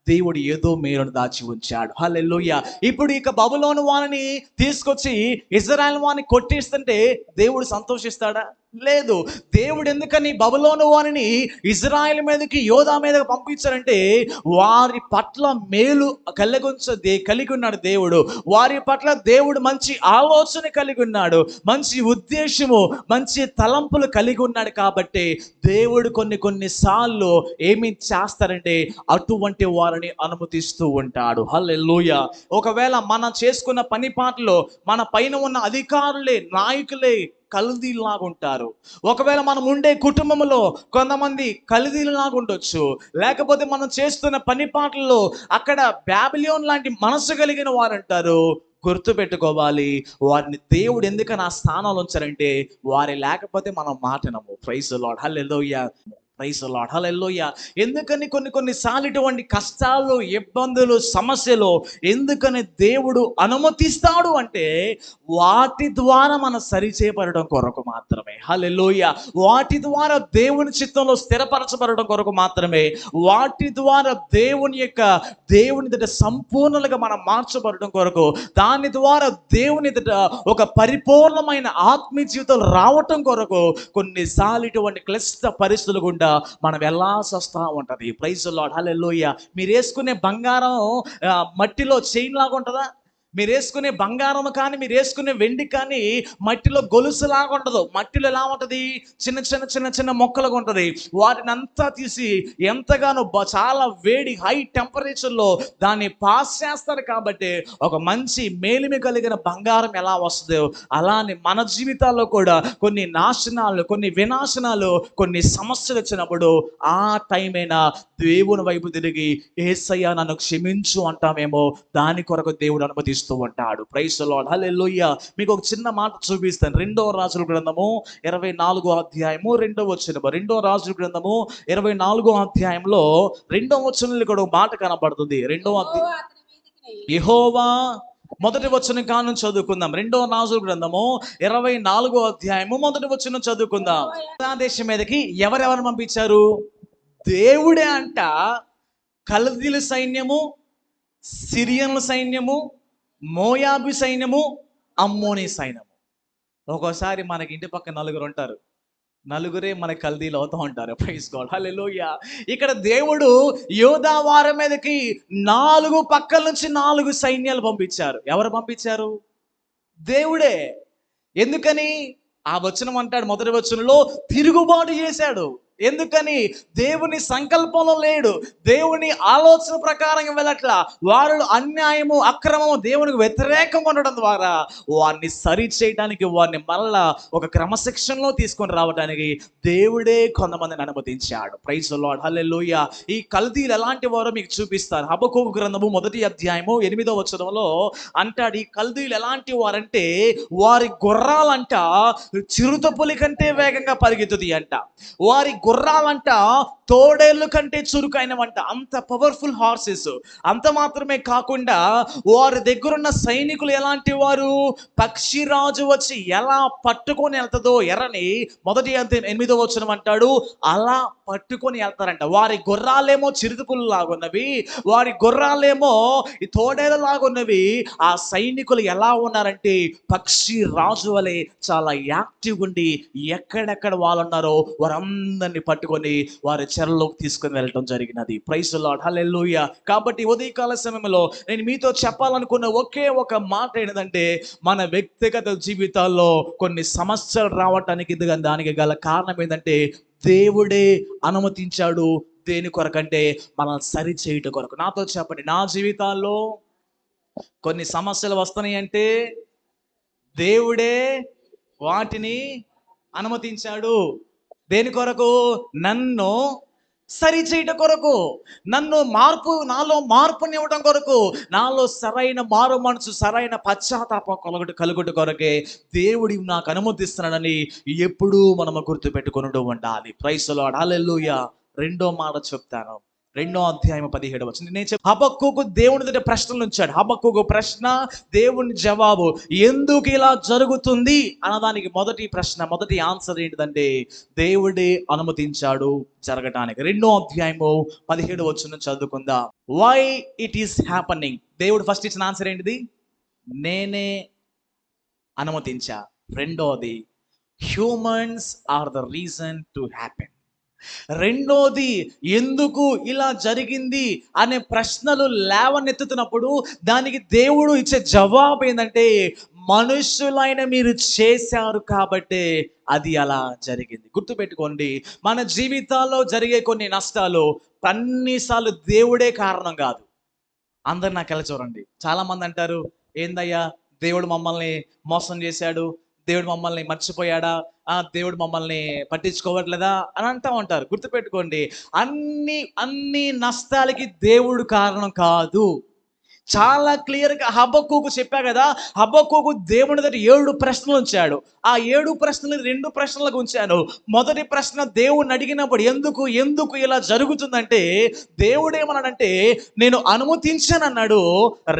దేవుడు ఏదో మేలును దాచి ఉంచాడు. హల్లెలూయా. ఇప్పుడు ఇక బబులోను వారిని తీసుకొచ్చి ఇజ్రాయెల్ వారిని కొట్టిస్తుంటే దేవుడు సంతోషిస్తాడా? లేదు. దేవుడు ఎందుకని బబులోను వారిని ఇజ్రాయెల్ మీదకి, యోధా మీదకి పంపించారంటే వారి పట్ల మేలు కలిగి ఉన్నాడు దేవుడు. వారి పట్ల దేవుడు మంచి ఆలోచన కలిగి ఉన్నాడు, మంచి ఉద్దేశము, మంచి తలంపులు కలిగి ఉన్నాడు. కాబట్టి దేవుడు కొన్ని సార్లు ఏమి చేస్తారంటే అటువంటి వారిని అనుమతిస్తూ ఉంటాడు. హల్లెలూయా. ఒకవేళ మనం చేసుకున్న పని పాటలో మన పైన ఉన్న అధికారులే, నాయకులే కల్దీలాగా ఉంటారు. ఒకవేళ మనం ఉండే కుటుంబంలో కొంతమంది కల్దీలాగా ఉండొచ్చు. లేకపోతే మనం చేస్తున్న పని పాటల్లో అక్కడ బాబిలోన్ లాంటి మనసు కలిగిన వారు అంటారు. గుర్తు పెట్టుకోవాలి, వారిని దేవుడు ఎందుకని ఆ స్థానంలో ఉంచారంటే వారి లేకపోతే మనం మాటనము. Praise the lord. Hallelujah. Praise the lord. Hallelujah. ఎందుకని కొన్నిసార్లు ఇటువంటి కష్టాలు, ఇబ్బందులు, సమస్యలు ఎందుకని దేవుడు అనుమతిస్తాడు అంటే వాటి ద్వారా మనం సరిచేయబడడం కొరకు మాత్రమే. హల్లెలూయా. వాటి ద్వారా దేవుని చిత్తంలో స్థిరపరచబడడం కొరకు మాత్రమే. వాటి ద్వారా దేవుని ఎదుట సంపూర్ణంగా మనం మార్చబడడం కొరకు, దాని ద్వారా దేవుని ఎదుట ఒక పరిపూర్ణమైన ఆత్మీయ జీవితం రావటం కొరకు కొన్నిసార్లు ఇటువంటి క్లిష్ట పరిస్థితులు గుండా మనం వెళ్ళాల్సి వస్తూ ఉంటుంది. Praise the lord. హల్లెలూయా. మీరు వేసుకునే బంగారం మట్టిలో చైన్ లాగా ఉంటుందా? మీరు వేసుకునే బంగారం కానీ, మీరు వేసుకునే వెండి కానీ మట్టిలో గొలుసులాగా ఉండదు. మట్టిలో ఎలా ఉంటుంది? చిన్న మొక్కలుగా ఉంటుంది. వాటిని అంతా తీసి ఎంతగానో చాలా వేడి, హై టెంపరేచర్లో దాన్ని పాస్ చేస్తారు. కాబట్టి ఒక మంచి మేలిమి కలిగిన బంగారం ఎలా వస్తుందో అలానే మన జీవితాల్లో కూడా కొన్ని నాశనాలు, కొన్ని వినాశనాలు, కొన్ని సమస్యలు వచ్చినప్పుడు ఆ టైమైనా దేవుని వైపు తిరిగి యేసయ్యా నన్ను క్షమించు అంటామేమో, దాని కొరకు దేవుడు అనుమతిస్తూ ఉంటాడు. Praise the lord. హల్లెలూయా. మీకు ఒక చిన్న మాట చూపిస్తాను. 2వ రాజుల గ్రంథము 24వ అధ్యాయము 2వ వచనము. 2వ రాజుల గ్రంథము 24వ అధ్యాయంలో 2వ వచనంలో కూడా ఒక మాట కనబడుతుంది. యెహోవా, మొదటి వచనం కాను చదువుకుందాం. 2వ రాజుల గ్రంథము 24వ అధ్యాయము మొదటి వచనం చదువుకుందాం. దేశం మీదకి ఎవరెవరు పంపించారు? దేవుడే అంట. కల్దీల సైన్యము, సిరియన్ల సైన్యము, మోయాబు సైన్యము, అమ్మోనీ సైన్యము. ఒక్కోసారి మనకి ఇంటి పక్క నలుగురు ఉంటారు, నలుగురే మన కల్దీలు అవుతూ ఉంటారు. Praise God. హల్లెలూయా. ఇక్కడ దేవుడు యోధా వారి మీదకి 4 పక్కల నుంచి 4 సైన్యాలు పంపించారు. ఎవరు పంపించారు? దేవుడే. ఎందుకని? ఆ వచనం అంటాడు, మొదటి వచనంలో తిరుగుబాటు చేశాడు. ఎందుకని? దేవుని సంకల్పంలో లేడు, దేవుని ఆలోచన ప్రకారంగా వెళ్ళట్లా. వారు అన్యాయము, అక్రమము, దేవునికి వ్యతిరేకంగా ఉండడం ద్వారా వారిని సరి చేయడానికి, వారిని మళ్ళా ఒక క్రమశిక్షణలో తీసుకొని రావడానికి దేవుడే కొంతమందిని అనుమతించాడు. Praise the lord. హల్లెలూయా. ఈ కల్దీలు ఎలాంటి వారో మీకు చూపిస్తాను. హబక్కూకు గ్రంథము 1వ అధ్యాయము 8వ వచనంలో అంటాడు, ఈ కల్దీలు ఎలాంటి వారంటే వారి గుర్రాలంట చిరుతపులి కంటే వేగంగా పరిగెత్తుతాయి అంట. వారి గుర్రాలంట తోడేళ్ళు కంటే చురుకైనవంట. అంత పవర్ఫుల్ హార్సెస్. అంత మాత్రమే కాకుండా వారి దగ్గరున్న సైనికులు ఎలాంటి వారు? పక్షిరాజు వచ్చి ఎలా పట్టుకొని వెళ్తుందో ఎర్రని, మొదటి 8వ వచనం అంటాడు, అలా పట్టుకొని వెళ్తారంట. వారి గుర్రాలేమో చిరుతపులు లాగున్నవి, వారి గుర్రాలేమో ఈ తోడేళ్ళ లాగున్నవి. ఆ సైనికులు ఎలా ఉన్నారంటే పక్షి రాజు వలె చాలా యాక్టివ్ ఉండి ఎక్కడెక్కడ వాళ్ళు ఉన్నారో వారందరినీ పట్టుకొని వారి చెరలోకి తీసుకొని వెళ్ళటం జరిగినది. Praise the lord. హల్లెలూయా. కాబట్టి ఉదయకాల సమయంలో నేను మీతో చెప్పాలనుకున్న ఒకే ఒక మాట ఏంటంటే, మన వ్యక్తిగత జీవితాల్లో కొన్ని సమస్యలు రావటానికి దానికి గల కారణం ఏంటంటే దేవుడే అనుమతించాడు. దేని కొరకంటే మనల్ని సరి చేయటం కొరకు. నాతో చెప్పండి, నా జీవితాల్లో కొన్ని సమస్యలు వస్తున్నాయి అంటే దేవుడే వాటిని అనుమతించాడు. దేని కొరకు? నన్ను సరి చేయటం కొరకు, నాలో మార్పునివ్వడం కొరకు, నాలో సరైన మారు మనసు, సరైన పశ్చాత్తాపం కలుగుట కొరకే దేవుడి నాకు అనుమతిస్తున్నాడని ఎప్పుడూ మనము గుర్తు పెట్టుకుని ఉండాలి. Praise the lord. హల్లెలూయా. 2వ మాట చెప్తాను. 2వ అధ్యాయం 17వ వచనం. నేను హబక్కూకు దేవుని దగ్గర ప్రశ్నలు ఉంచాడు. హబక్కూకు ప్రశ్న, దేవుని జవాబు. ఎందుకు ఇలా జరుగుతుంది అన్నదానికి మొదటి ఆన్సర్ ఏంటిదంటే దేవుడే అనుమతించాడు జరగటానికి. 2వ అధ్యాయము 17వ వచనం చదువుకుందాం. Why it is happening. దేవుడు ఫస్ట్ ఇచ్చిన ఆన్సర్ ఏంటిది? నేనే అనుమతించా. రెండోది, humans are the reason to happen. రెండోది, ఎందుకు ఇలా జరిగింది అనే ప్రశ్నలు లేవనెత్తుతున్నప్పుడు దానికి దేవుడు ఇచ్చే జవాబు ఏంటంటే, మనుషులైన మీరు చేశారు కాబట్టే అది అలా జరిగింది. గుర్తుపెట్టుకోండి, మన జీవితాల్లో జరిగే కొన్ని నష్టాలు అన్నిసార్లు దేవుడే కారణం కాదు. అందరు నాకు ఎలా చూడండి, చాలా మంది అంటారు, ఏందయ్యా దేవుడు మమ్మల్ని మోసం చేశాడు, దేవుడు మమ్మల్ని మర్చిపోయాడా, దేవుడు మమ్మల్ని పట్టించుకోవట్లేదా అని అంటూ ఉంటారు. గుర్తుపెట్టుకోండి, అన్ని నష్టాలకి దేవుడు కారణం కాదు. చాలా క్లియర్గా హబక్కూకు చెప్పా కదా, హబక్కూకు దేవుని దగ్గర 7 ప్రశ్నలు ఉంచాడు. ఆ 7 ప్రశ్నలు 2 ప్రశ్నలకు ఉంచాను. మొదటి ప్రశ్న దేవుణ్ణి అడిగినప్పుడు ఎందుకు ఇలా జరుగుతుందంటే, దేవుడు ఏమన్నాడంటే నేను అనుమతించాను అన్నాడు.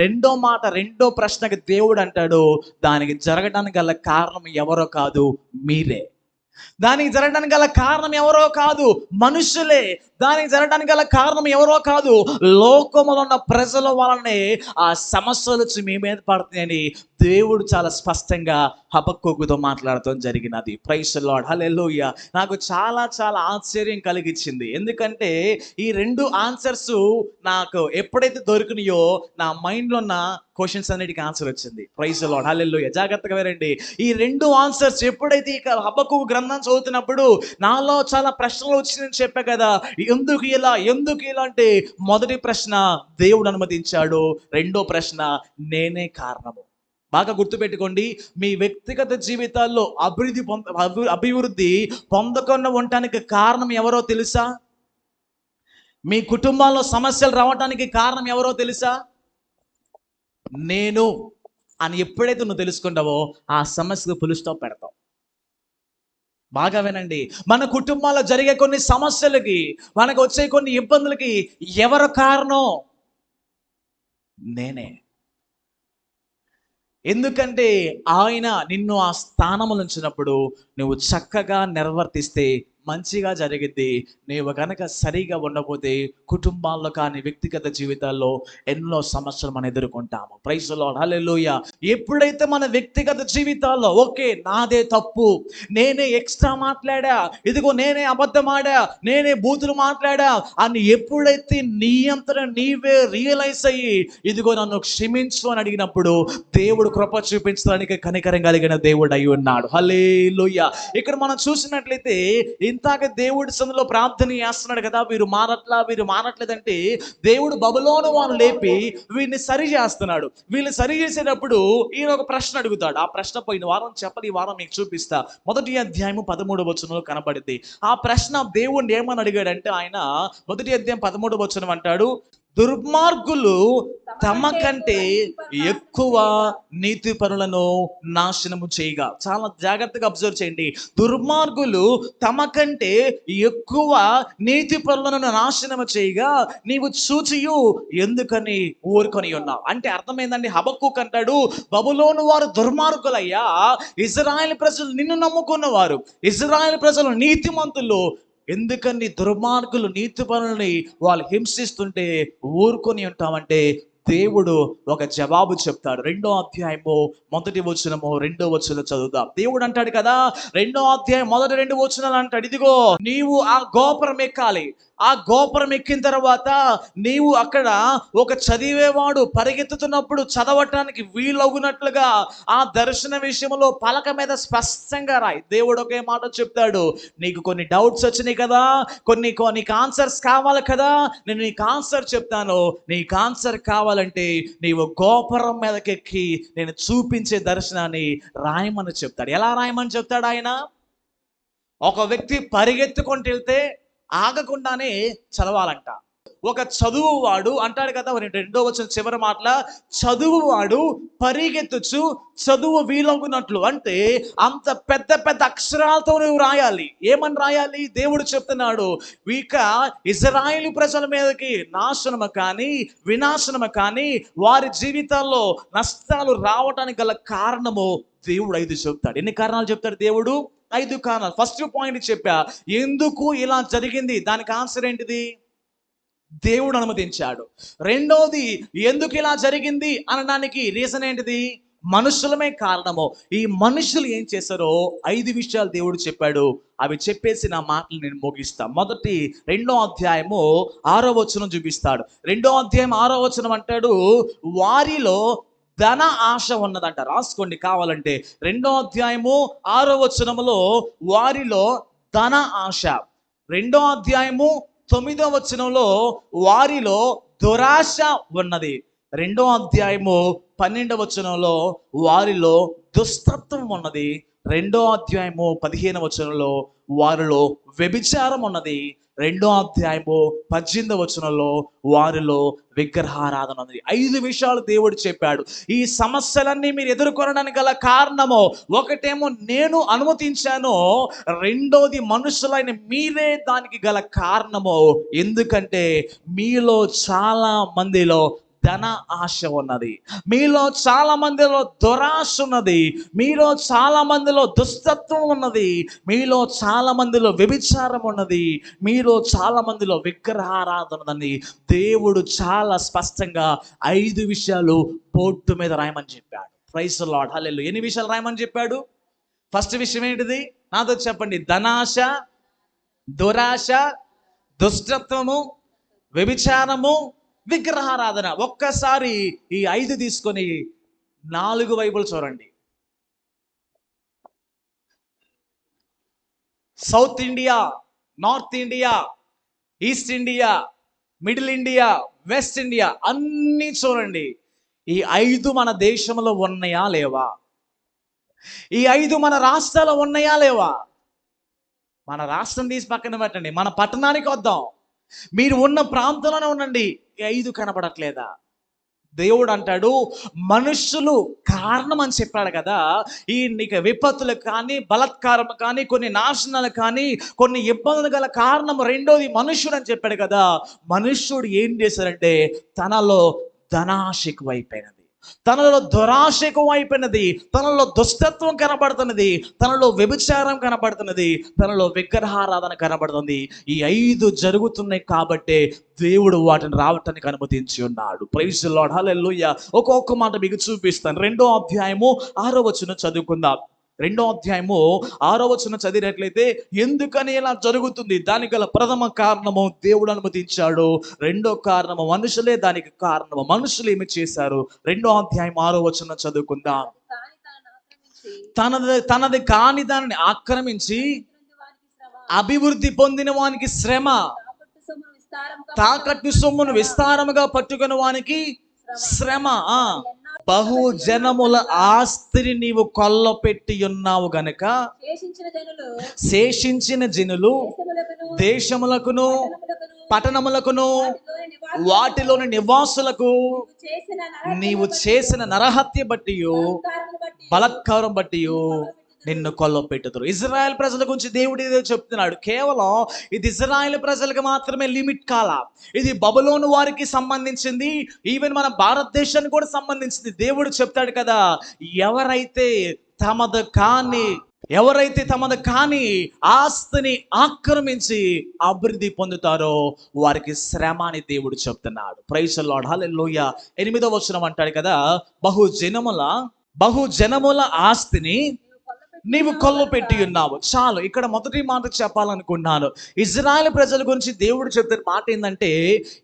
రెండో ప్రశ్నకి దేవుడు అంటాడు, దానికి జరగడానికి గల కారణం ఎవరో కాదు, మీరే. దానికి జరగడానికి గల కారణం ఎవరో కాదు, మనుషులే. దానికి జరగడానికి గల కారణం ఎవరో కాదు, లోకములో ఉన్న ప్రజల వలనే ఆ సమస్యలు వచ్చి మీ మీద పడుతున్నాయని దేవుడు చాలా స్పష్టంగా హబక్కూకుతో మాట్లాడటం జరిగినది. ప్రైజ్ ది లార్డ్, హల్లెలూయా. నాకు చాలా ఆశ్చర్యం కలిగించింది. ఎందుకంటే ఈ 2 ఆన్సర్స్ నాకు ఎప్పుడైతే దొరికినాయో నా మైండ్లో ఉన్న క్వశ్చన్స్ అన్నిటికీ ఆన్సర్ వచ్చింది. ప్రైజ్ ది లార్డ్, హల్లెలూయా. జాగ్రత్తగా వినండి. ఈ 2 ఆన్సర్స్ ఎప్పుడైతే ఇక హబక్కూకు గ్రంథం చదువుతున్నప్పుడు నాలో చాలా ప్రశ్నలు వచ్చిందని చెప్పా కదా, ఎందుకు ఇలా అంటే, మొదటి ప్రశ్న దేవుడు అనుమతించాడు, రెండో ప్రశ్న నేనే కారణము. బాగా గుర్తుపెట్టుకోండి, మీ వ్యక్తిగత జీవితాల్లో అభివృద్ధి పొందకుండా ఉండటానికి కారణం ఎవరో తెలుసా? మీ కుటుంబాల్లో సమస్యలు రావడానికి కారణం ఎవరో తెలుసా? నేను అని ఎప్పుడైతే నువ్వు తెలుసుకుంటావో ఆ సమస్యకు ఫుల్ స్టాప్ పెడతావు. బాగా వినండి, మన కుటుంబాల్లో జరిగే కొన్ని సమస్యలకి, మనకు వచ్చే కొన్ని ఇబ్బందులకి ఎవరు కారణం? నేనే. ఎందుకంటే ఆయన నిన్ను ఆ స్థానంలో ఉంచినప్పుడు నువ్వు చక్కగా నిర్వర్తిస్తే మంచిగా జరిగిద్ది. నీవు కనుక సరిగా ఉండకపోతే కుటుంబాల్లో కానీ వ్యక్తిగత జీవితాల్లో ఎన్నో సమస్యలు మనం ఎదుర్కొంటాము. ప్రైజ్ ది లార్డ్, హల్లెలూయా. ఎప్పుడైతే మన వ్యక్తిగత జీవితాల్లో ఓకే నాదే తప్పు, నేనే ఎక్స్ట్రా మాట్లాడా, ఇదిగో నేనే అబద్ధం ఆడా, నేనే బూతులు మాట్లాడా అని ఎప్పుడైతే నీ అంతటా నీవే రియలైజ్ అయ్యి ఇదిగో నన్ను క్షమించు అని అడిగినప్పుడు దేవుడు కృప చూపించడానికి కనికరం కలిగిన దేవుడు అయి ఉన్నాడు. హల్లెలూయా. ఇక్కడ మనం చూసినట్లయితే ఇంతాక దేవుడి సన్నిధిలో ప్రార్థన చేస్తున్నాడు కదా, వీరు మారట్లేదంటే దేవుడు బబులోను వారు లేపి వీరిని సరి చేస్తున్నాడు. వీళ్ళు సరి చేసేటప్పుడు ఈయన ఒక ప్రశ్న అడుగుతాడు. ఆ ప్రశ్న పోయిన వారం చెప్పని ఈ వారం మీకు చూపిస్తా. 1వ అధ్యాయము 13వ వచనంలో కనబడింది. ఆ ప్రశ్న దేవుణ్ణి ఏమని అడిగాడంటే, ఆయన 1వ అధ్యాయం 13వ వచనం అంటాడు, దుర్మార్గులు తమ కంటే ఎక్కువ నీతి పనులను నాశనము చేయగా. చాలా జాగ్రత్తగా అబ్జర్వ్ చేయండి. దుర్మార్గులు తమ కంటే ఎక్కువ నీతి పనులను నాశనము చేయగా నీవు చూచియు ఎందుకని ఊరుకొని ఉన్నావు. అంటే అర్థమైందండి. హబక్కూకు అంటాడు, బబులోను వారు దుర్మార్గులయ్యా, ఇశ్రాయేలు ప్రజలు నిన్ను నమ్ముకున్నవారు, ఇశ్రాయేలు ప్రజలు నీతిమంతులు, ఎందుకని దుర్మార్గులు నీతి పనులని వాళ్ళు హింసిస్తుంటే ఊరుకొని ఉంటామంటే దేవుడు ఒక జవాబు చెప్తాడు. 2వ అధ్యాయము 1వ వచనము 2వ వచనం చదువుదాం. దేవుడు అంటాడు కదా, 2వ అధ్యాయం 1-2 వచనాలు అంటాడు, ఇదిగో నీవు ఆ గోపురం ఎక్కాలి. ఆ గోపురం ఎక్కిన తర్వాత నీవు అక్కడ ఒక చదివేవాడు పరిగెత్తుతున్నప్పుడు చదవటానికి వీలవునట్లుగా ఆ దర్శన విషయంలో పలక మీద స్పష్టంగా రాయి. దేవుడు ఒకే మాట చెప్తాడు, నీకు కొన్ని డౌట్స్ వచ్చినాయి కదా, నీకు ఆన్సర్స్ కావాలి కదా, నేను నీకు ఆన్సర్ చెప్తాను. నీకు ఆన్సర్ కావాలంటే నీవు గోపురం మీదకెక్కి నేను చూపించే దర్శనాన్ని రాయమని చెప్తాడు. ఎలా రాయమని చెప్తాడు ఆయన? ఒక వ్యక్తి పరిగెత్తుకుంటూ వెళ్తే ఆగకుండానే చదవాలంట. ఒక చదువువాడు అంటాడు కదా, 2వ వచనం చివరి మాటల, చదువువాడు పరిగెత్తుచు చదువు వీలవునట్లు. అంటే అంత పెద్ద అక్షరాలతో నువ్వు రాయాలి. ఏమని రాయాలి? దేవుడు చెప్తున్నాడు, ఇక ఇశ్రాయేలు ప్రజల మీదకి నాశనము కానీ వినాశనము కానీ వారి జీవితాల్లో నష్టాలు రావడానికి గల కారణము దేవుడు 5 చెప్తాడు. ఎన్ని కారణాలు చెప్తాడు దేవుడు? 5 కారణాలు. ఫస్ట్ పాయింట్ చెప్పా, ఎందుకు ఇలా జరిగింది, దానికి ఆన్సర్ ఏంటిది? దేవుడు అనుమతించాడు. రెండోది, ఎందుకు ఇలా జరిగింది అనడానికి రీజన్ ఏంటిది? మనుషులమే కారణము. ఈ మనుషులు ఏం చేశారో 5 విషయాలు దేవుడు చెప్పాడు. అవి చెప్పేసి నా మాటలు నేను ముగిస్తా. మొదటి 2వ అధ్యాయము 6వ వచనం చూపిస్తాడు. 2వ అధ్యాయం 6వ వచనం అంటాడు, వారిలో ధన ఆశ ఉన్నదంట. రాసుకోండి కావాలంటే. 2వ అధ్యాయము 6వ వచనములో వారిలో ధన ఆశ. 2వ అధ్యాయము 9వ వచనంలో వారిలో దురాశ ఉన్నది. 2వ అధ్యాయము 12వ వచనంలో వారిలో దుష్టత్వం ఉన్నది. 2వ అధ్యాయము 15వ వచనంలో వారిలో వ్యభిచారం ఉన్నది. 2వ అధ్యాయము 18వ వచనంలో వారిలో విగ్రహారాధన ఉన్నది. 5 విషయాలు దేవుడు చెప్పాడు. ఈ సమస్యలన్నీ మీరు ఎదుర్కొనడానికి గల కారణము ఒకటేమో నేను అనుమతించాను, రెండోది మనుషులైన మీరే దానికి గల కారణము. ఎందుకంటే మీలో చాలా మందిలో ధన ఆశ ఉన్నది, మీలో చాలా మందిలో దురాశ ఉన్నది, మీలో చాలా మందిలో దుష్టత్వం ఉన్నది, మీలో చాలా మందిలో వ్యభిచారం ఉన్నది, మీలో చాలా మందిలో విగ్రహారాధన ఉన్నది. దేవుడు చాలా స్పష్టంగా 5 విషయాలు బోర్డు మీద రాయమని చెప్పాడు. ప్రైజ్ ది లార్డ్, హల్లెలూయా. ఎన్ని విషయాలు రాయమని చెప్పాడు? ఫస్ట్ విషయం ఏంటిది? నాతో చెప్పండి. ధనాశ, దురాశ, దుష్టత్వము, వ్యభిచారము, విగ్రహారాధన. ఒక్కసారి ఈ 5 తీసుకొని 4 వైపులు చూడండి. South India, north India, east India, middle India, west India అన్నీ చూడండి. ఈ 5 మన దేశంలో ఉన్నాయా లేవా? ఈ 5 మన రాష్ట్రాల్లో ఉన్నాయా లేవా? మన రాష్ట్రం తీసి పక్కన పెట్టండి, మన పట్టణానికి వద్దాం. మీరు ఉన్న ప్రాంతంలోనే ఉండండి. ఈ 5 కనబడట్లేదా? దేవుడు అంటాడు మనుషులు కారణం అని చెప్పాడు కదా. ఈ నీకు విపత్తులు కానీ, బలాత్కారం కానీ, కొన్ని నాశనాలు కానీ, కొన్ని ఇబ్బందులు గల కారణం రెండోది మనుష్యుడు అని చెప్పాడు కదా. మనుష్యుడు ఏం చేశాడంటే తనలో ధనాశ ఎక్కువైపోయినది, తనలో దురాశ ఎక్కువైపోయినది, తనలో దుష్టత్వం కనబడుతున్నది, తనలో వ్యభిచారం కనబడుతున్నది, తనలో విగ్రహారాధన కనబడుతుంది. ఈ 5 జరుగుతున్నాయి కాబట్టే దేవుడు వాటిని రావటానికి అనుమతించి ఉన్నాడు. ప్రైజ్ ది లార్డ్, హల్లెలూయా. ఒక్కొక్క మాట మీకు చూపిస్తాను. 2వ అధ్యాయము 6వ వచనం చదువుకుందాం. 2వ అధ్యాయము 6వ వచనం చదివినట్లయితే ఎందుకని ఇలా జరుగుతుంది, దానికి గల ప్రథమ కారణము దేవుడు అనుమతించాడు. 2వ కారణము మనుషులే దానికి కారణము. మనుషులు ఏమి చేశారు? 2వ అధ్యాయం 6వ వచనం చదువుకుందాం. తనది కాని దానిని ఆక్రమించి అభివృద్ధి పొందిన వానికి శ్రమ, తాకట్టు సొమ్మును విస్తారముగా పట్టుకుని వానికి శ్రమ. బహుజనముల ఆస్తిని నీవు కొల్లపెట్టి ఉన్నావు గనుక శేషించిన జనులు దేశములకును పట్టణములకును వాటిలోని నివాసులకు నీవు చేసిన నరహత్య బట్టి, బలాత్కారం బట్టి నిన్ను కొల్లపెట్టుదురు. ఇజ్రాయెల్ ప్రజల గురించి దేవుడు ఏదో చెప్తున్నాడు. కేవలం ఇది ఇజ్రాయెల్ ప్రజలకు మాత్రమే లిమిట్ కాలా, ఇది బబులోను వారికి సంబంధించింది, ఈవెన్ మన భారతదేశానికి కూడా సంబంధించింది. దేవుడు చెప్తాడు కదా, ఎవరైతే తమది కాని ఆస్తిని ఆక్రమించి అభివృద్ధి పొందుతారో వారికి శ్రమ అని దేవుడు చెప్తున్నాడు. ప్రైజ్ ది లార్డ్, హల్లెలూయా. 8వ వచనం అంటాడు కదా, బహుజనముల ఆస్తిని నీవు కొల్లు పెట్టి ఉన్నావు. చాలు, ఇక్కడ మొదటి మాట చెప్పాలనుకున్నాను. ఇజ్రాయెల్ ప్రజల గురించి దేవుడు చెప్తున్న మాట ఏంటంటే,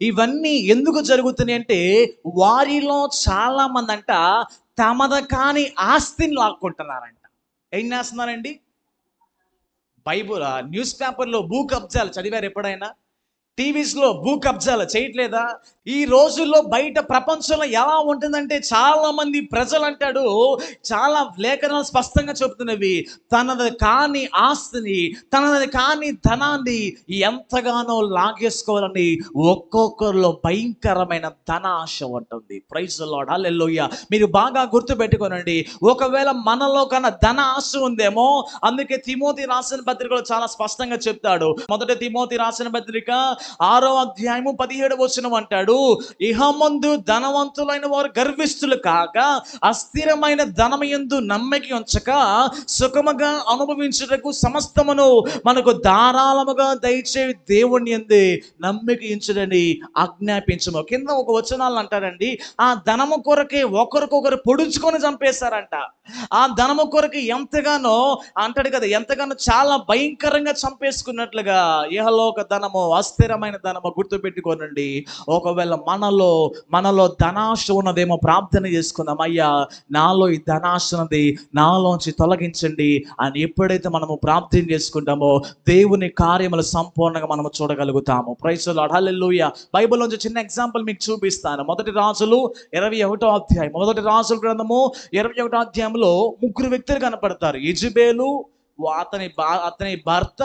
ఇవన్నీ ఎందుకు జరుగుతున్నాయి అంటే వారిలో చాలా మంది అంట తమద కాని ఆస్తిని లాక్కుంటున్నారంట. ఏం చేస్తున్నారండి? బైబుల్, న్యూస్ పేపర్లో భూ కబ్జాలు చదివారు ఎప్పుడైనా? టీవీస్లో భూ కబ్జాలు చేయట్లేదా? ఈ రోజుల్లో బయట ప్రపంచంలో ఎలా ఉంటుందంటే చాలా మంది ప్రజలు అంటాడు, చాలా లేఖనాలు స్పష్టంగా చెబుతున్నవి, తనది కాని ఆస్తిని, తనది కాని ధనాన్ని ఎంతగానో లాగేసుకోవాలని ఒక్కొక్కరిలో భయంకరమైన ధన ఆశ ఉంటుంది. Praise the lord, hallelujah. మీరు బాగా గుర్తుపెట్టుకోనండి, ఒకవేళ మనలో కన్నా ధన ఆశ ఉందేమో. అందుకే తిమోతి రాసిన పత్రికలో చాలా స్పష్టంగా చెప్తాడు. మొదటి తిమోతి రాసిన పత్రిక 6వ అధ్యాయము 17వ వచనం అంటాడు, ఇహమందు ధనవంతులైన వారు గర్విష్ఠులు కాక అస్థిరమైన ధనమయందు నమ్మిక ఉంచక సుఖముగా అనుభవించుటకు సమస్తమును మనకు ధారాళముగా దయచే దేవుని యందే నమ్మిక ఉంచుడని ఆజ్ఞాపించము. కింద ఒక వచనాలు అంటారండి, ఆ ధనము కొరకే ఒకరికొకరు పొడుచుకొని చంపేశారంట. ఆ ధనము కొరకు ఎంతగానో అంటాడు కదా, ఎంతగానో చాలా భయంకరంగా చంపేసుకున్నట్లుగా. ఇహలోక ధనము, అస్థిరమైన ధనము గుర్తుపెట్టుకోనండి. ఒకవేళ మనలో ధనాశ ఉన్నదేమో ప్రార్థన చేసుకుందాం, అయ్యా నాలో ఈ ధనాశ ఉన్నది నాలోంచి తొలగించండి అని ఎప్పుడైతే మనము ప్రార్థన చేసుకుంటామో దేవుని కార్యములు సంపూర్ణంగా మనము చూడగలుగుతాము. Praise the lord, hallelujah. Bible నుంచి చిన్న ఎగ్జాంపుల్ మీకు చూపిస్తాను. మొదటి రాజులు 21వ అధ్యాయం, మొదటి రాజుల గ్రంథము 21వ అధ్యాయంలో ముగ్గురు వ్యక్తులు కనపడతారు. యెజెబెలు, అతని భర్త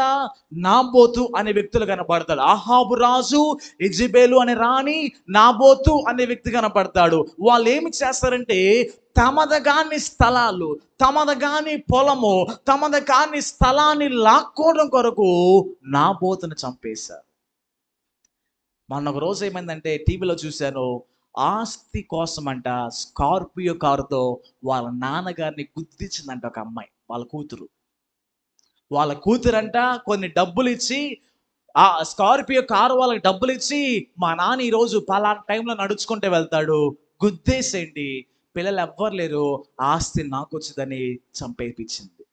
నాబోతు అనే వ్యక్తులు కనపడతాడు. అహాబు రాజు, యెజెబెలు అనే రాణి, నాబోతు అనే వ్యక్తి కనపడతాడు. వాళ్ళు ఏమి చేస్తారంటే తమదగాని స్థలాలు, తమదగాని పొలము, తమదగాని స్థలాన్ని లాక్కోవడం కొరకు నాబోతుని చంపేశారు. మొన్న ఒక రోజు ఏమైందంటే టీవీలో చూశాను, ఆస్తి కోసం అంట స్కార్పియో కారుతో వాళ్ళ నాన్నగారిని గుద్దించిందంట ఒక అమ్మాయి. వాళ్ళ కూతురంట కొన్ని డబ్బులు ఇచ్చి, ఆ స్కార్పియో కారు వాళ్ళకి డబ్బులు ఇచ్చి, మా నాన్న ఈరోజు పలానా టైంలో నడుచుకుంటే వెళ్తాడు, గుద్దేసేయండి, పిల్లలు ఎవ్వరు లేరు, ఆస్తి నాకు వచ్చిందని చంపేపించింది.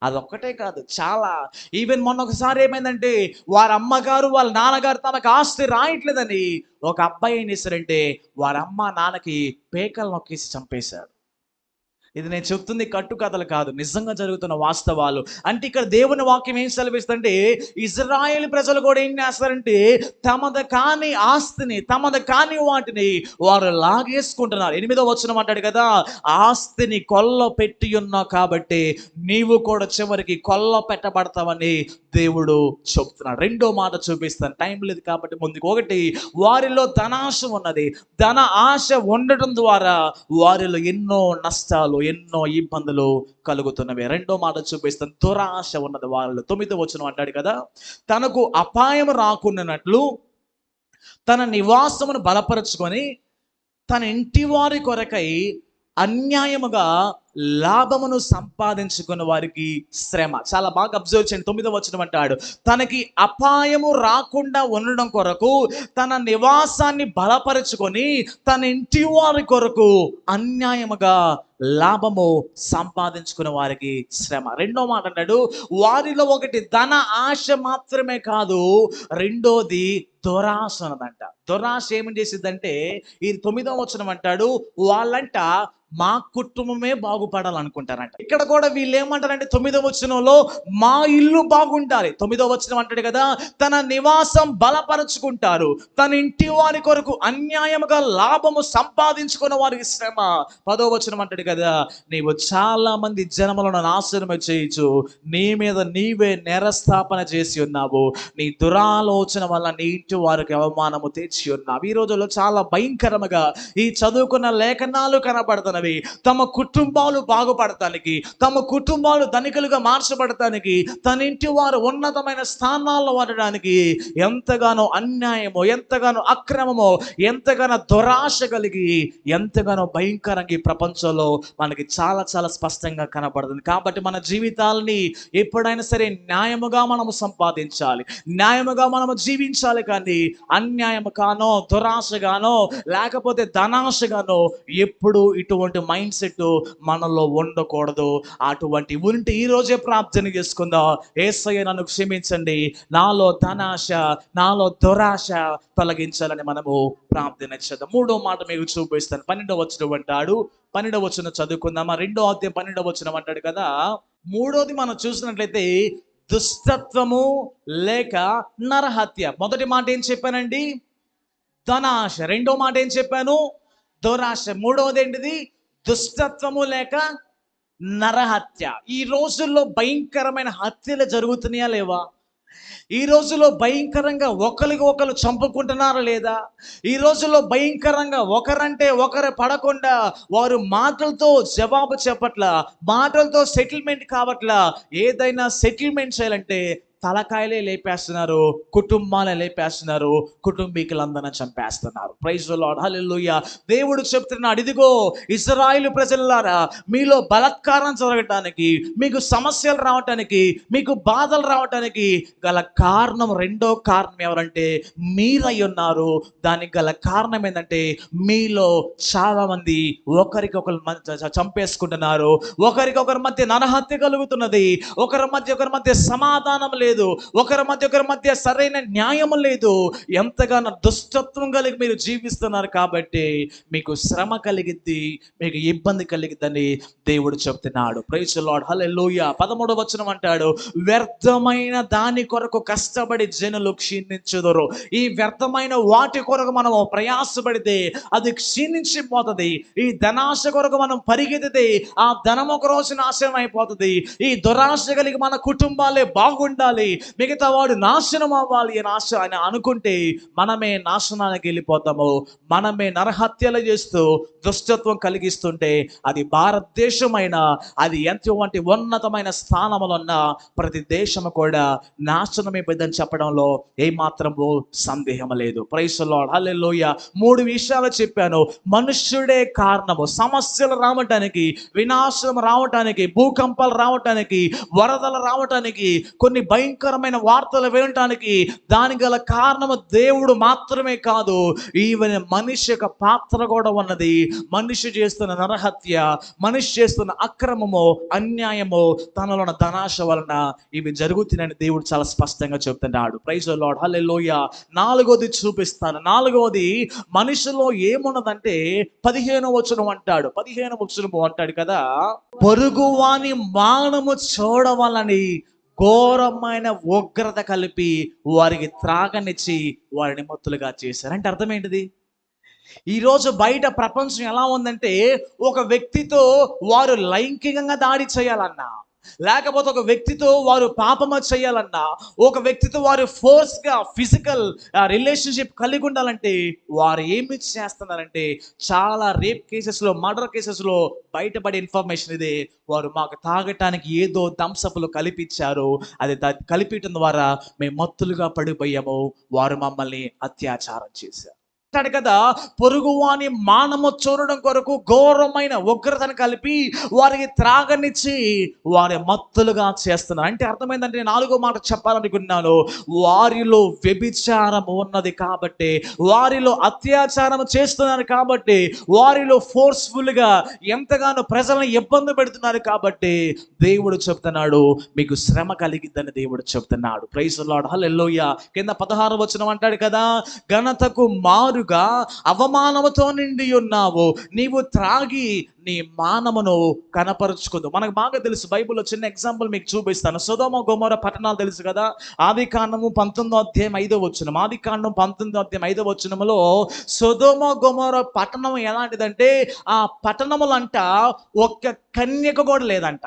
అదొక్కటే కాదు, చాలా. ఈవెన్ మొన్న ఒకసారి ఏమైందంటే వారి అమ్మగారు వాళ్ళ నాన్నగారు తమకు ఆస్తి రాయట్లేదని ఒక అబ్బాయి ఏం చేశారంటే వారి అమ్మ నాన్నకి పేకలు నొక్కేసి చంపేశాడు. ఇది నేను చెప్తుంది కట్టుకథలు కాదు, నిజంగా జరుగుతున్న వాస్తవాలు. అంటే ఇక్కడ దేవుని వాక్యం ఏం సెలవిస్తుందంటే ఇజ్రాయేల్ ప్రజలు కూడా ఏం చేస్తారంటే తమది కాని ఆస్తిని, తమది కాని వాటిని వారు లాగేసుకుంటున్నారు. 8వ వచనం అంటాడు కదా, ఆస్తిని కొల్ల పెట్టి ఉన్నావు కాబట్టి నీవు కూడా చివరికి కొల్ల పెట్టబడతావని దేవుడు చెప్తున్నాడు. రెండో మాట చూపిస్తాను, టైం లేదు కాబట్టి ముందుకు. ఒకటి, వారిలో ధనాశ ఉన్నది. ధన ఆశ ఉండటం ద్వారా వారిలో ఎన్నో నష్టాలు, ఎన్నో ఇబ్బందులు కలుగుతున్నవి. రెండో మాట చూపిస్తాను, దురాశ ఉన్నది వారిలో. 9వ వచనం అంటాడు కదా, తనకు అపాయం రాకున్నట్లు తన నివాసమును బలపరుచుకొని తన ఇంటి వారి కొరకై అన్యాయముగా లాభమును సంపాదించుకున్న వారికి శ్రమ. చాలా బాగా అబ్జర్వ్ చేయండి. 9వ వచనం అంటాడు, తనకి అపాయము రాకుండా ఉండడం కొరకు తన నివాసాన్ని బలపరుచుకొని తన ఇంటి వారి కొరకు అన్యాయముగా లాభము సంపాదించుకున్న వారికి శ్రమ. రెండో మాట అన్నాడు, వారిలో ఒకటి ధన ఆశ మాత్రమే కాదు, రెండోది దురాశ అన్నదంట. దురాశ ఏమని చేసిద్దంటే ఈ 9వ వచనం అంటాడు, వాళ్ళంట మా కుటుంబమే బాగుపడాలనుకుంటారంట. ఇక్కడ కూడా వీళ్ళు ఏమంటారంటే 9వ వచనంలో మా ఇల్లు బాగుండాలి. 9వ వచనం అంటాడు కదా, తన నివాసం బలపరుచుకుంటారు, తన ఇంటి వారి కొరకు అన్యాయముగా లాభము సంపాదించుకున్న వారికి శ్రమ. 10వ వచనం అంటాడు కదా, నీవు చాలా మంది జనములను నాశనం చేయొచ్చు, నీ మీద నీవే నేరస్థాపన చేసి ఉన్నావు, నీ దురాలోచన వల్ల నీ ఇంటి వారికి అవమానము తెచ్చి ఉన్నావు. ఈ రోజుల్లో చాలా భయంకరముగా ఈ చదువుకున్న లేఖనాలు కనబడుతున్నవి. తమ కుటుంబాలు బాగుపడటానికి, తమ కుటుంబాలు ధనికులుగా మార్చబడటానికి, తన ఇంటి వారు ఉన్నతమైన స్థానాల్లో ఉండడానికి ఎంతగానో అన్యాయమో, ఎంతగానో అక్రమమో, ఎంతగానో దురాశ కలిగి, ఎంతగానో భయంకరంగా ఈ ప్రపంచంలో మనకి చాలా చాలా స్పష్టంగా కనబడుతుంది. కాబట్టి మన జీవితాలని ఎప్పుడైనా సరే న్యాయముగా మనము సంపాదించాలి, న్యాయముగా మనము జీవించాలి. కానీ అన్యాయముగానో, దురాశగానో, లేకపోతే ధనాశగానో ఎప్పుడు ఇటువంటి మైండ్ సెట్ మనలో ఉండకూడదు. అటువంటి ఉంటే ఈ రోజే ప్రార్థన చేసుకుందాం, యేసయ్య నన్ను క్షమించండి, నాలో ధనాశ, నాలో దురాశ తొలగించాలని మనము ప్రార్థన చేద్దాం. మూడో మాట మీకు చూపిస్తాను. 12వ వచనం అంటాడు, 12వ వచనం చదువుకుందామా. 2వ అధ్యాయం 12వ వచనం అంటాడు కదా. మూడోది మనం చూసినట్లయితే దుష్టత్వము లేక నరహత్య. మొదటి మాట ఏం చెప్పానండి? ధనాశ. రెండో మాట ఏం చెప్పాను? దురాశ. మూడవది ఏంటిది? దుష్టత్వము లేక నరహత్య. ఈ రోజుల్లో భయంకరమైన హత్యలు జరుగుతున్నాయా లేవా? ఈ రోజుల్లో భయంకరంగా ఒకరికి ఒకరు చంపుకుంటున్నారా లేదా? ఈ రోజుల్లో భయంకరంగా ఒకరంటే ఒకరు పడకుండా వారు మాటలతో జవాబు చెప్పట్ల, మాటలతో సెటిల్మెంట్ కావట్ల. ఏదైనా సెటిల్మెంట్ చేయాలంటే తలకాయలే లేపేస్తున్నారు, కుటుంబాలే లేపేస్తున్నారు, కుటుంబీకులందరినీ చంపేస్తున్నారు. ప్రైజ్ ది లార్డ్, హల్లెలూయా. దేవుడు చెప్తున్నాడు, ఇదిగో ఇశ్రాయేలు ప్రజలారా, మీలో బలాత్కారం జరగటానికి, మీకు సమస్యలు రావటానికి, మీకు బాధలు రావటానికి గల కారణం, రెండో కారణం ఎవరంటే మీరై ఉన్నారు. దానికి గల కారణం ఏంటంటే మీలో చాలా మంది ఒకరికొకరు చంపేసుకుంటున్నారు, ఒకరికొకరి మధ్య నరహత్య కలుగుతున్నది, ఒకరి మధ్య సమాధానం లేదు, ఒకరి మధ్య సరైన న్యాయం లేదు. ఎంతగానో దుష్టత్వం కలిగి మీరు జీవిస్తున్నారు కాబట్టి మీకు శ్రమ కలిగిద్ది, మీకు ఇబ్బంది కలిగిద్దని దేవుడు చెప్తున్నాడు. ప్రైజ్ ది లార్డ్, హల్లెలూయా. 13వ వచనం అంటాడు, వ్యర్థమైన దాని కొరకు కష్టపడి జనులు క్షీణించుదురు. ఈ వ్యర్థమైన వాటి కొరకు మనం ప్రయాసపడితే అది క్షీణించిపోతుంది. ఈ ధనాశ కొరకు మనం పరిగెత్తితే ఆ ధనం ఒక రోజు నాశనం అయిపోతుంది. ఈ దురాశ కలిగి మన కుటుంబాలే బాగుండాలి, మిగతా వాడు నాశనం అవ్వాలి అని ఆశ అని అనుకుంటే మనమే నాశనానికి వెళ్ళిపోతాము. మనమే నరహత్యలు చేస్తూ దుష్టత్వం కలిగిస్తుంటే అది భారతదేశమైన, అది ఎంతవంటి ఉన్నతమైన స్థానంలో ఉన్న ప్రతి దేశము కూడా నాశనమైపోయిందని చెప్పడంలో ఏమాత్రము సందేహం లేదు. ప్రైజ్ ది లార్డ్, హల్లెలూయా. 3 విషయాలు చెప్పాను. మనుష్యుడే కారణము. సమస్యలు రావటానికి, వినాశనం రావటానికి, భూకంపాలు రావటానికి, వరదలు రావటానికి, కొన్ని భయంకరమైన వార్తలు వినటానికి దానికి గల కారణము దేవుడు మాత్రమే కాదు, ఈవెన్ మనిషి యొక్క పాత్ర కూడా ఉన్నది. మనిషి చేస్తున్న నరహత్య, మనిషి చేస్తున్న అక్రమము, అన్యాయము, తనలో ఉన్న ధనాశ వలన ఇవి జరుగుతున్నాయని దేవుడు చాలా స్పష్టంగా చెప్తున్నాడు. ప్రైజ్ ది లార్డ్, హల్లెలూయా. 4వది చూపిస్తాను. 4వది మనిషిలో ఏమున్నదంటే 15వ వచనం అంటాడు. 15వ వచనం అంటాడు కదా, పొరుగువాని మానము చూడవాలని ఘోరమైన ఉగ్రత కలిపి వారికి త్రాగనిచ్చి వారిని మత్తులుగా చేశారు. అంటే అర్థం ఏంటిది? ఈరోజు బయట ప్రపంచం ఎలా ఉందంటే, ఒక వ్యక్తితో వారు లైంగికంగా దాడి చేయాలన్నా, లేకపోతే ఒక వ్యక్తితో వారు పాపమ చేయాలన్నా, ఒక వ్యక్తితో వారు ఫోర్స్గా ఫిజికల్ రిలేషన్షిప్ కలిగి ఉండాలంటే వారు ఏమి చేస్తున్నారంటే, చాలా రేప్ కేసెస్లో, మర్డర్ కేసెస్లో బయటపడే ఇన్ఫర్మేషన్ ఇదే. వారు మాకు తాగటానికి ఏదో థమ్సప్లు కలిపిచ్చారు, అది కలిపించడం ద్వారా మేము మత్తులుగా పడిపోయాము, వారు మమ్మల్ని అత్యాచారం చేశారు అంటాడు కదా. పొరుగువాని మానము చూడడం కొరకు ఘోరమైన ఉగ్రతను కలిపి వారికి త్రాగనిచ్చి వారి మత్తులుగా చేస్తున్నారు. అంటే అర్థమైందంటే, 4వ మాట చెప్పాలనుకున్నాను, వారిలో వ్యభిచారం ఉన్నది కాబట్టి, వారిలో అత్యాచారం చేస్తున్నారు కాబట్టి, వారిలో ఫోర్స్ఫుల్గా ఎంతగానో ప్రజలను ఇబ్బంది పెడుతున్నారు కాబట్టి దేవుడు చెప్తున్నాడు మీకు శ్రమ కలిగిద్దని దేవుడు చెప్తున్నాడు. ప్రైజ్ ది లార్డ్, హల్లెలూయా. కింద 16వ వచనం అంటాడు కదా, ఘనతకు మారుగా అవమానముతో నిండి ఉన్నావు, నీవు త్రాగి నీ మానమును కనపరుచుకుందు. మనకు బాగా తెలుసు, బైబిల్లో చిన్న ఎగ్జాంపుల్ మీకు చూపిస్తాను. సొదొమ గొమొర పట్టణాలు తెలుసు కదా. ఆదికాండము 19వ అధ్యాయం 5వ వచనం. ఆదికాండం 19వ అధ్యాయం 5వ వచనములో సొదొమ గొమొర పట్టణం ఎలాంటిదంటే, ఆ పట్టణములంట ఒక్క కన్యక కూడా లేదంట.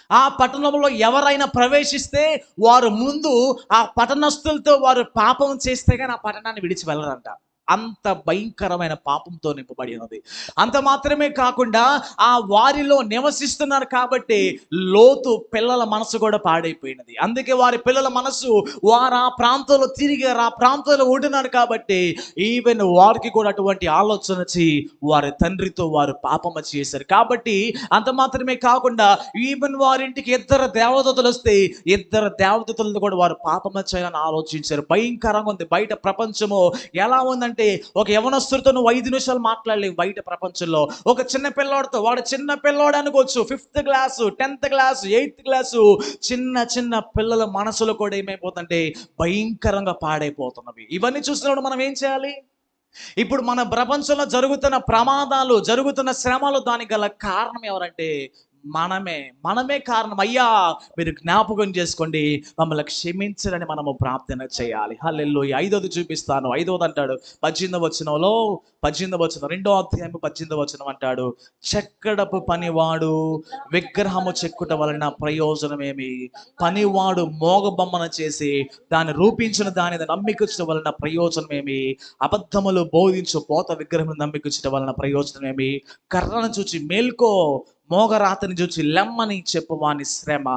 ఆ పట్టణంలో ఎవరైనా ప్రవేశిస్తే వారు ముందు ఆ పట్టణస్థులతో వారు పాపం చేస్తే కానీ ఆ పట్టణాన్ని విడిచి వెళ్ళరంట. అంత భయంకరమైన పాపంతో నింపబడి ఉన్నది. అంత మాత్రమే కాకుండా ఆ వారిలో నివసిస్తున్నారు కాబట్టి లోతు పిల్లల మనసు కూడా పాడైపోయినది. అందుకే వారి పిల్లల మనసు, వారు ఆ ప్రాంతంలో తిరిగారు, ఆ ప్రాంతంలో ఉంటున్నారు కాబట్టి ఈవెన్ వారికి కూడా అటువంటి ఆలోచన వచ్చి వారి తండ్రితో వారు పాపమ చేశారు. కాబట్టి అంత మాత్రమే కాకుండా ఈవెన్ వారింటికి 2 దేవదూతలు వస్తే 2 దేవదూతలతో కూడా వారు పాపమ చేయాలని ఆలోచించారు. భయంకరంగా ఉంది బయట ప్రపంచము. ఎలా ఉందంటే, ఒక యవనస్తుడితో నువ్వు 5 నిమిషాలు మాట్లాడలేవు బయట ప్రపంచంలో. ఒక చిన్న పిల్లోడితో, వాడు చిన్న పిల్లోడు అనుకోవచ్చు, 5th class, 10th class, 8th class, చిన్న పిల్లల మనసులో కూడా ఏమైపోతుందంటే భయంకరంగా పాడైపోతున్నవి. ఇవన్నీ చూసినప్పుడు మనం ఏం చేయాలి? ఇప్పుడు మన ప్రపంచంలో జరుగుతున్న ప్రమాదాలు, జరుగుతున్న శ్రమలు, దానికి గల కారణం ఎవరంటే మనమే కారణం. అయ్యా మీరు జ్ఞాపకం చేసుకోండి, మమ్మల్ని క్షమించరని మనము ప్రార్థన చేయాలి. హల్లెలూయా. 5వది చూపిస్తాను. 5వది అంటాడు 18వ వచనంలో, 18వ వచనం 2వ అధ్యాయం 18వ వచనం అంటాడు, చెక్కడపు పనివాడు విగ్రహము చెక్కుట వలన ప్రయోజనమేమి, పనివాడు మోగబొమ్మను చేసి దాన్ని రూపించిన దానిని నమ్మికచ్చడం వలన ప్రయోజనమేమి, అబద్ధములు బోధించు పోత విగ్రహం నమ్మికచ్చడం వలన ప్రయోజనమేమి, కర్రను చూచి మేల్కో, మోగరాతని చూచి లెమ్మని చెప్పువాని శ్రమ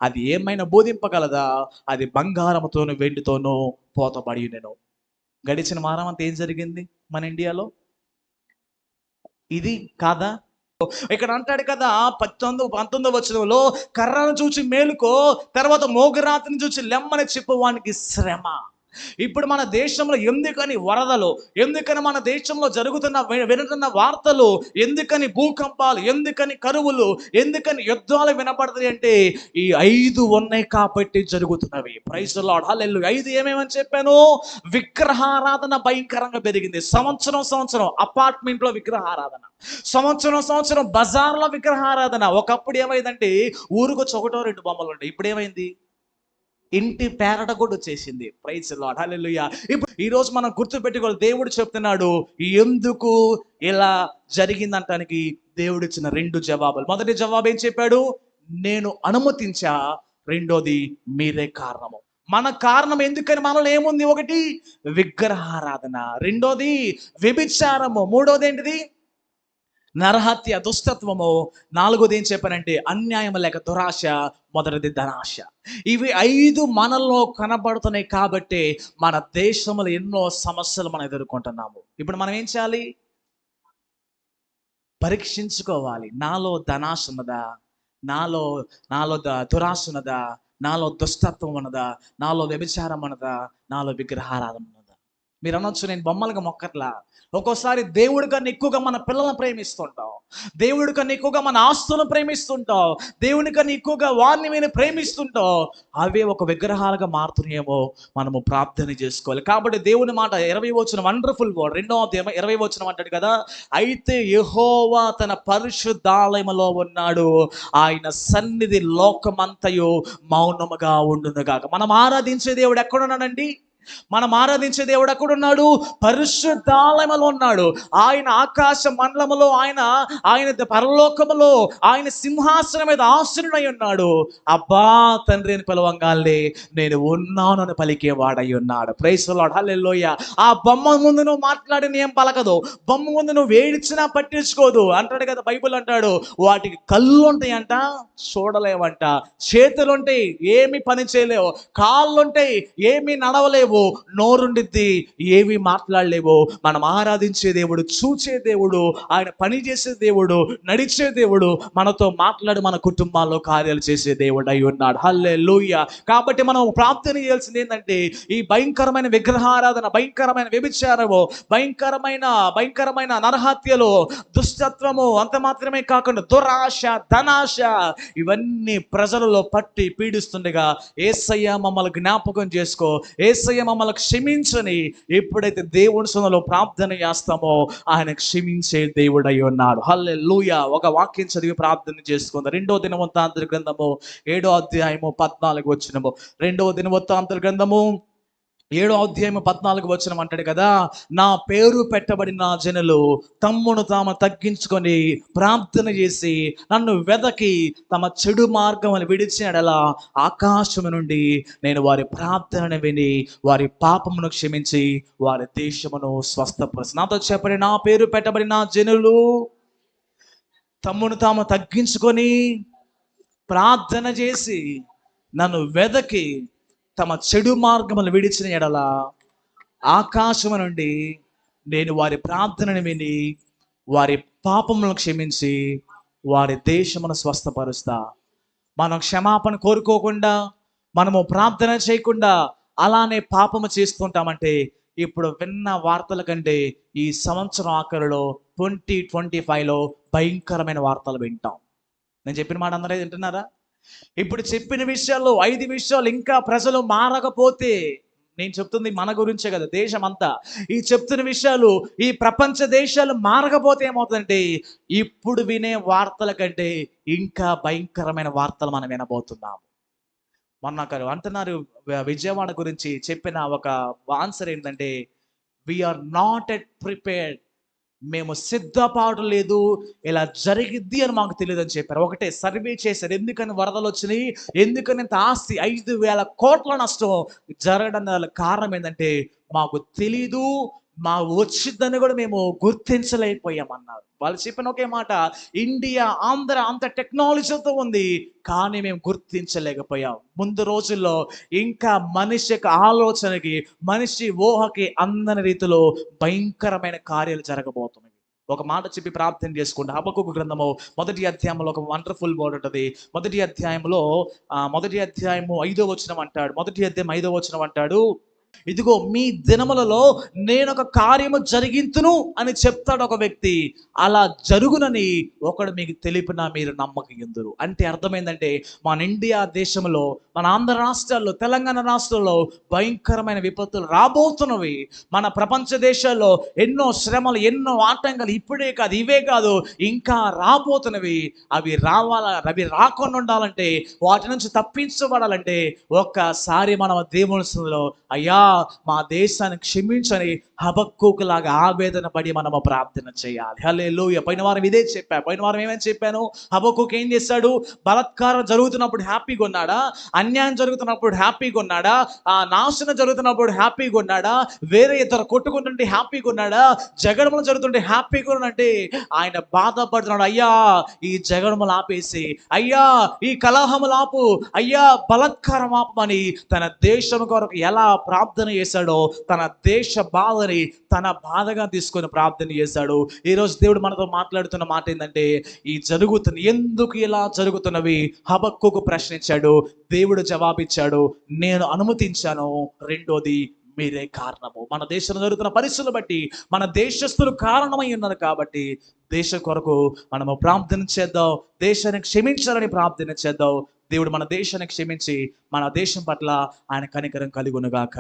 అది ఏమైనా బోధింపగలదా? అది బంగారముతోను వెండితోనూ పోతబడి నేను. గడిచిన వారం అంతా ఏం జరిగింది మన ఇండియాలో? ఇది కాదా? ఇక్కడ అంటాడు కదా 19 వచనంలో, కర్రను చూచి మేలుకో, తర్వాత మోగరాతని చూచి లెమ్మని చెప్పువానికి శ్రమ. ఇప్పుడు మన దేశంలో ఎందుకని వరదలు, ఎందుకని మన దేశంలో జరుగుతున్న వింటున్న వార్తలు, ఎందుకని భూకంపాలు, ఎందుకని కరువులు, ఎందుకని యుద్ధాలు వినపడతాయి అంటే ఈ 5 ఉన్నాయి కాబట్టి జరుగుతున్నవి. ప్రైజ్ ది లార్డ్, హల్లెలూయా. 5 ఏమేమని చెప్పాను? విగ్రహారాధన భయంకరంగా పెరిగింది. సంవత్సరం అపార్ట్మెంట్లో విగ్రహారాధన, సంవత్సరం బజార్లో విగ్రహారాధన. ఒకప్పుడు ఏమైందంటే ఊరుకొచ్చి 1-2 బొమ్మలు ఉంటాయి. ఇప్పుడు ఏమైంది? ఇంటి పేరట కూడా వచ్చేసింది. ప్రైజ్ ది లార్డ్, హల్లెలూయా. ఇప్పుడు ఈ రోజు మనం గుర్తుపెట్టుకోవాలి, దేవుడు చెప్తున్నాడు ఎందుకు ఇలా జరిగిందంటానికి దేవుడు ఇచ్చిన 2 జవాబులు. మొదటి జవాబు ఏం చెప్పాడు? నేను అనుమతించా. రెండోది మీరే కారణము. మన కారణం ఎందుకని మనలో ఏముంది? ఒకటి విగ్రహారాధన, రెండోది వ్యభిచారము, మూడోది ఏంటిది? నరహత్య, దుష్టత్వము, నాలుగోది ఏం చెప్పానంటే అన్యాయం లేక దురాశ, మొదటిది ధనాశ. ఇవి 5 మనలో కనబడుతున్నాయి కాబట్టి మన దేశంలో ఎన్నో సమస్యలు మనం ఎదుర్కొంటున్నాము. ఇప్పుడు మనం ఏం చేయాలి? పరీక్షించుకోవాలి. నాలో ధనాశ ఉన్నదా? నాలో నాలో దురాశ ఉన్నదా? నాలో దుష్టత్వం ఉన్నదా? నాలో వ్యభిచారం ఉన్నదా? నాలో విగ్రహారాధన ఉన్నదా? మీరు అనొచ్చు, నేను బొమ్మలుగా మొక్కట్లా. ఒక్కోసారి దేవుడి కన్నా ఎక్కువగా మన పిల్లలను ప్రేమిస్తుంటాం, దేవుడి కన్నా ఎక్కువగా మన ఆస్తులను ప్రేమిస్తుంటాం, దేవుని కన్నా ఎక్కువగా వారిని మేము ప్రేమిస్తుంటాం. అవే ఒక విగ్రహాలుగా మారుతున్నాయేమో మనము ప్రార్థన చేసుకోవాలి. కాబట్టి దేవుని మాట 20 వచనం, వండర్ఫుల్ వర్డ్, 2వ అధ్యాయం 20 వచనం అంటాడు కదా, అయితే యెహోవా తన పరిశుద్ధాలయములో ఉన్నాడు, ఆయన సన్నిధి లోకమంతయు మౌనముగా ఉండునుగాక. మనం ఆరాధించే దేవుడు ఎక్కడున్నాడండి? మనం ఆరాధించే దేవుడు ఎక్కడున్నాడు? పరిశుద్ధాలయములో ఉన్నాడు. ఆయన ఆకాశ మండలములో, ఆయన పరలోకములో, ఆయన సింహాసనం మీద ఆసీనుడై ఉన్నాడు. అబ్బా తండ్రి అని పిలవంగానే నేను ఉన్నాను అని పలికేవాడై ఉన్నాడు. ప్రైజ్ ది లార్డ్, హల్లెలూయా. ఆ బొమ్మ ముందు నువ్వు మాట్లాడిన ఏం పలకదు, బొమ్మ ముందు నువ్వు ఏడ్చినా పట్టించుకోదు. అంటాడు కదా బైబిల్, అంటాడు వాటికి కళ్ళు ఉంటాయంట, చూడలేవంట, చేతులుంటాయి ఏమి పని చేయలేవు, కాళ్ళుంటాయి ఏమి నడవలేవు, నోరుండిద్ది ఏవి మాట్లాడలేవు. మనం ఆరాధించే దేవుడు, చూచే దేవుడు, ఆయన పని చేసే దేవుడు, నడిచే దేవుడు, మనతో మాట్లాడి మన కుటుంబాల్లో కార్యాలు చేసే దేవుడు అయి ఉన్నాడు. హల్లెలూయా. కాబట్టి మనం ప్రార్థన చేయాల్సింది ఏంటంటే ఈ భయంకరమైన విగ్రహారాధన, భయంకరమైన వ్యభిచారము, భయంకరమైన నరహత్యలు, దుష్టత్వము, అంత మాత్రమే కాకుండా దురాశ, ధనాశ, ఇవన్నీ ప్రజలలో పట్టి పీడిస్తుండగా యేసయ్య మమ్మల్ని జ్ఞాపకం చేసుకో, యేసయ్య మమ్మల్ని క్షమించని ఎప్పుడైతే దేవుని సన్నిధిలో ప్రార్థన చేస్తామో ఆయన క్షమించే దేవుడై ఉన్నాడు. హల్లెలూయా. ఒక వాక్యం చదివి ప్రార్థన చేసుకుందాం. 2వ దినవృత్తాంతర గ్రంథము 7వ అధ్యాయము 14 వచనము. 2వ దినవృత్తాంతర గ్రంథము 7వ అధ్యాయము 14 వచనం అంటాడు కదా, నా పేరు పెట్టబడిన జనులు తమ్మును తాము తగ్గించుకొని ప్రార్థన చేసి నన్ను వెదకి తమ చెడు మార్గమును విడిచిన యెడల ఆకాశము నుండి నేను వారి ప్రార్థనను విని వారి పాపమును క్షమించి వారి దేశమును స్వస్థపరుచు. నాతో చెప్పండి, నా పేరు పెట్టబడిన జనులు తమ్మును తాము తగ్గించుకొని ప్రార్థన చేసి నన్ను వెదకి తమ చెడు మార్గములు విడిచిన యెడల ఆకాశము నుండి నేను వారి ప్రార్థనను విని వారి పాపములను క్షమించి వారి దేశమును స్వస్థపరుస్తా. మనం క్షమాపణ కోరుకోకుండా, మనము ప్రార్థన చేయకుండా అలానే పాపము చేస్తుంటామంటే ఇప్పుడు విన్న వార్తల కంటే ఈ సంవత్సరం ఆఖరిలో 2025లో భయంకరమైన వార్తలు వింటాం. నేను చెప్పిన మాట అందరూ వింటున్నారా? ఇప్పుడు చెప్పిన విషయాలు 5 విషయాలు ఇంకా ప్రజలు మారకపోతే, నేను చెప్తుంది మన గురించే కదా, దేశం అంతా ఈ చెప్తున్న విషయాలు ఈ ప్రపంచ దేశాలు మారకపోతే ఏమవుతుందంటే ఇప్పుడు వినే వార్తల కంటే ఇంకా భయంకరమైన వార్తలు మనం వినబోతున్నాము. మొన్న అంటున్నారు విజయవాడ గురించి చెప్పిన ఒక ఆన్సర్ ఏంటంటే, వీఆర్ నాట్ ఎట్ ప్రిపేర్డ్, మేము సిద్ధపాటు లేదు, ఇలా జరిగిద్ది అని మాకు తెలియదు అని చెప్పారు. ఒకటే సర్వే చేశారు, ఎందుకని వరదలు వచ్చినాయి, ఎందుకని ఇంత ఆస్తి 5,000 కోట్ల నష్టం జరగడం కారణం ఏంటంటే మాకు తెలీదు, మా వచ్చిందని కూడా మేము గుర్తించలేకపోయామన్నారు. వాళ్ళు చెప్పిన ఒకే మాట, ఇండియా ఆంధ్ర అంత టెక్నాలజీతో ఉంది కానీ మేము గుర్తించలేకపోయాం. ముందు రోజుల్లో ఇంకా మనిషి యొక్క ఆలోచనకి, మనిషి ఊహకి అందని రీతిలో భయంకరమైన కార్యాలు జరగబోతున్నాయి. ఒక మాట చెప్పి ప్రార్థన చేసుకోండి. హబక్కూకు గ్రంథము 1వ అధ్యాయంలో ఒక వండర్ఫుల్ వర్డ్ ఉంటుంది. 1వ అధ్యాయంలో 1వ అధ్యాయము 5వ వచనం అంటాడు. 1వ అధ్యాయం 5వ వచనం అంటాడు, ఇదిగో మీ దినములలో నేను ఒక కార్యము జరిగింతును అని చెప్తాడు ఒక వ్యక్తి. అలా జరుగునని ఒకడు మీకు తెలిపినా మీరు నమ్మకయుందురు. అంటే అర్థమైందంటే మన ఇండియా దేశంలో, మన ఆంధ్ర రాష్ట్రాల్లో, తెలంగాణ రాష్ట్రంలో భయంకరమైన విపత్తులు రాబోతున్నవి. మన ప్రపంచ దేశాల్లో ఎన్నో శ్రమలు, ఎన్నో ఆటంకాలు ఇప్పుడే కాదు, ఇవే కాదు, ఇంకా రాబోతున్నవి. అవి రాకుండా ఉండాలంటే, వాటి నుంచి తప్పించబడాలంటే ఒక్కసారి మనం దేవుని సన్నిధిలో, అయ్యా మా దేశాన్ని క్షమించని హబక్కూకు లాగా ఆవేదన పడి మనము ప్రార్థన చేయాలి. హల్లెలూయా. పోయిన వారం ఇదే చెప్పాను. పోయిన వారం ఏమని చెప్పాను? హబక్కూకు ఏం చేశాడు? బలాత్కారం జరుగుతున్నప్పుడు హ్యాపీగా ఉన్నాడా? అన్యాయం జరుగుతున్నప్పుడు హ్యాపీగా ఉన్నాడా? నాశనం జరుగుతున్నప్పుడు హ్యాపీగా ఉన్నాడా? వేరే ఇద్దరు కొట్టుకుంటుంటే హ్యాపీగా ఉన్నాడా? జగడములు జరుగుతుంటే హ్యాపీగా ఉన్నాడంటే ఆయన బాధపడుతున్నాడు. అయ్యా ఈ జగడములు ఆపేసి, అయ్యా ఈ కలహములు ఆపు, అయ్యా బలాత్కారం ఆపమని తన దేశం కొరకు ఎలా ప్రార్థన చేశాడో, తన దేశ బాధని తన బాధగా తీసుకొని ప్రార్థన చేశాడు. ఈరోజు దేవుడు మనతో మాట్లాడుతున్న మాట ఏంటంటే, ఈ ఎందుకు ఇలా జరుగుతున్నవి హబక్కూకు ప్రశ్నించాడు. దేవుడు జవాబిచ్చాడు, నేను అనుమతించాను. రెండోది, మీరే కారణము. మన దేశంలో జరుగుతున్న పరిస్థితులు బట్టి మన దేశస్తులు కారణమై ఉన్నారు కాబట్టి దేశం కొరకు మనము ప్రార్థన చేద్దాం. దేశాన్ని క్షమించాలని ప్రార్థన చేద్దాం. దేవుడు మన దేశాన్ని క్షమించి మన దేశం పట్ల ఆయన కనికరం కలుగునుగాక.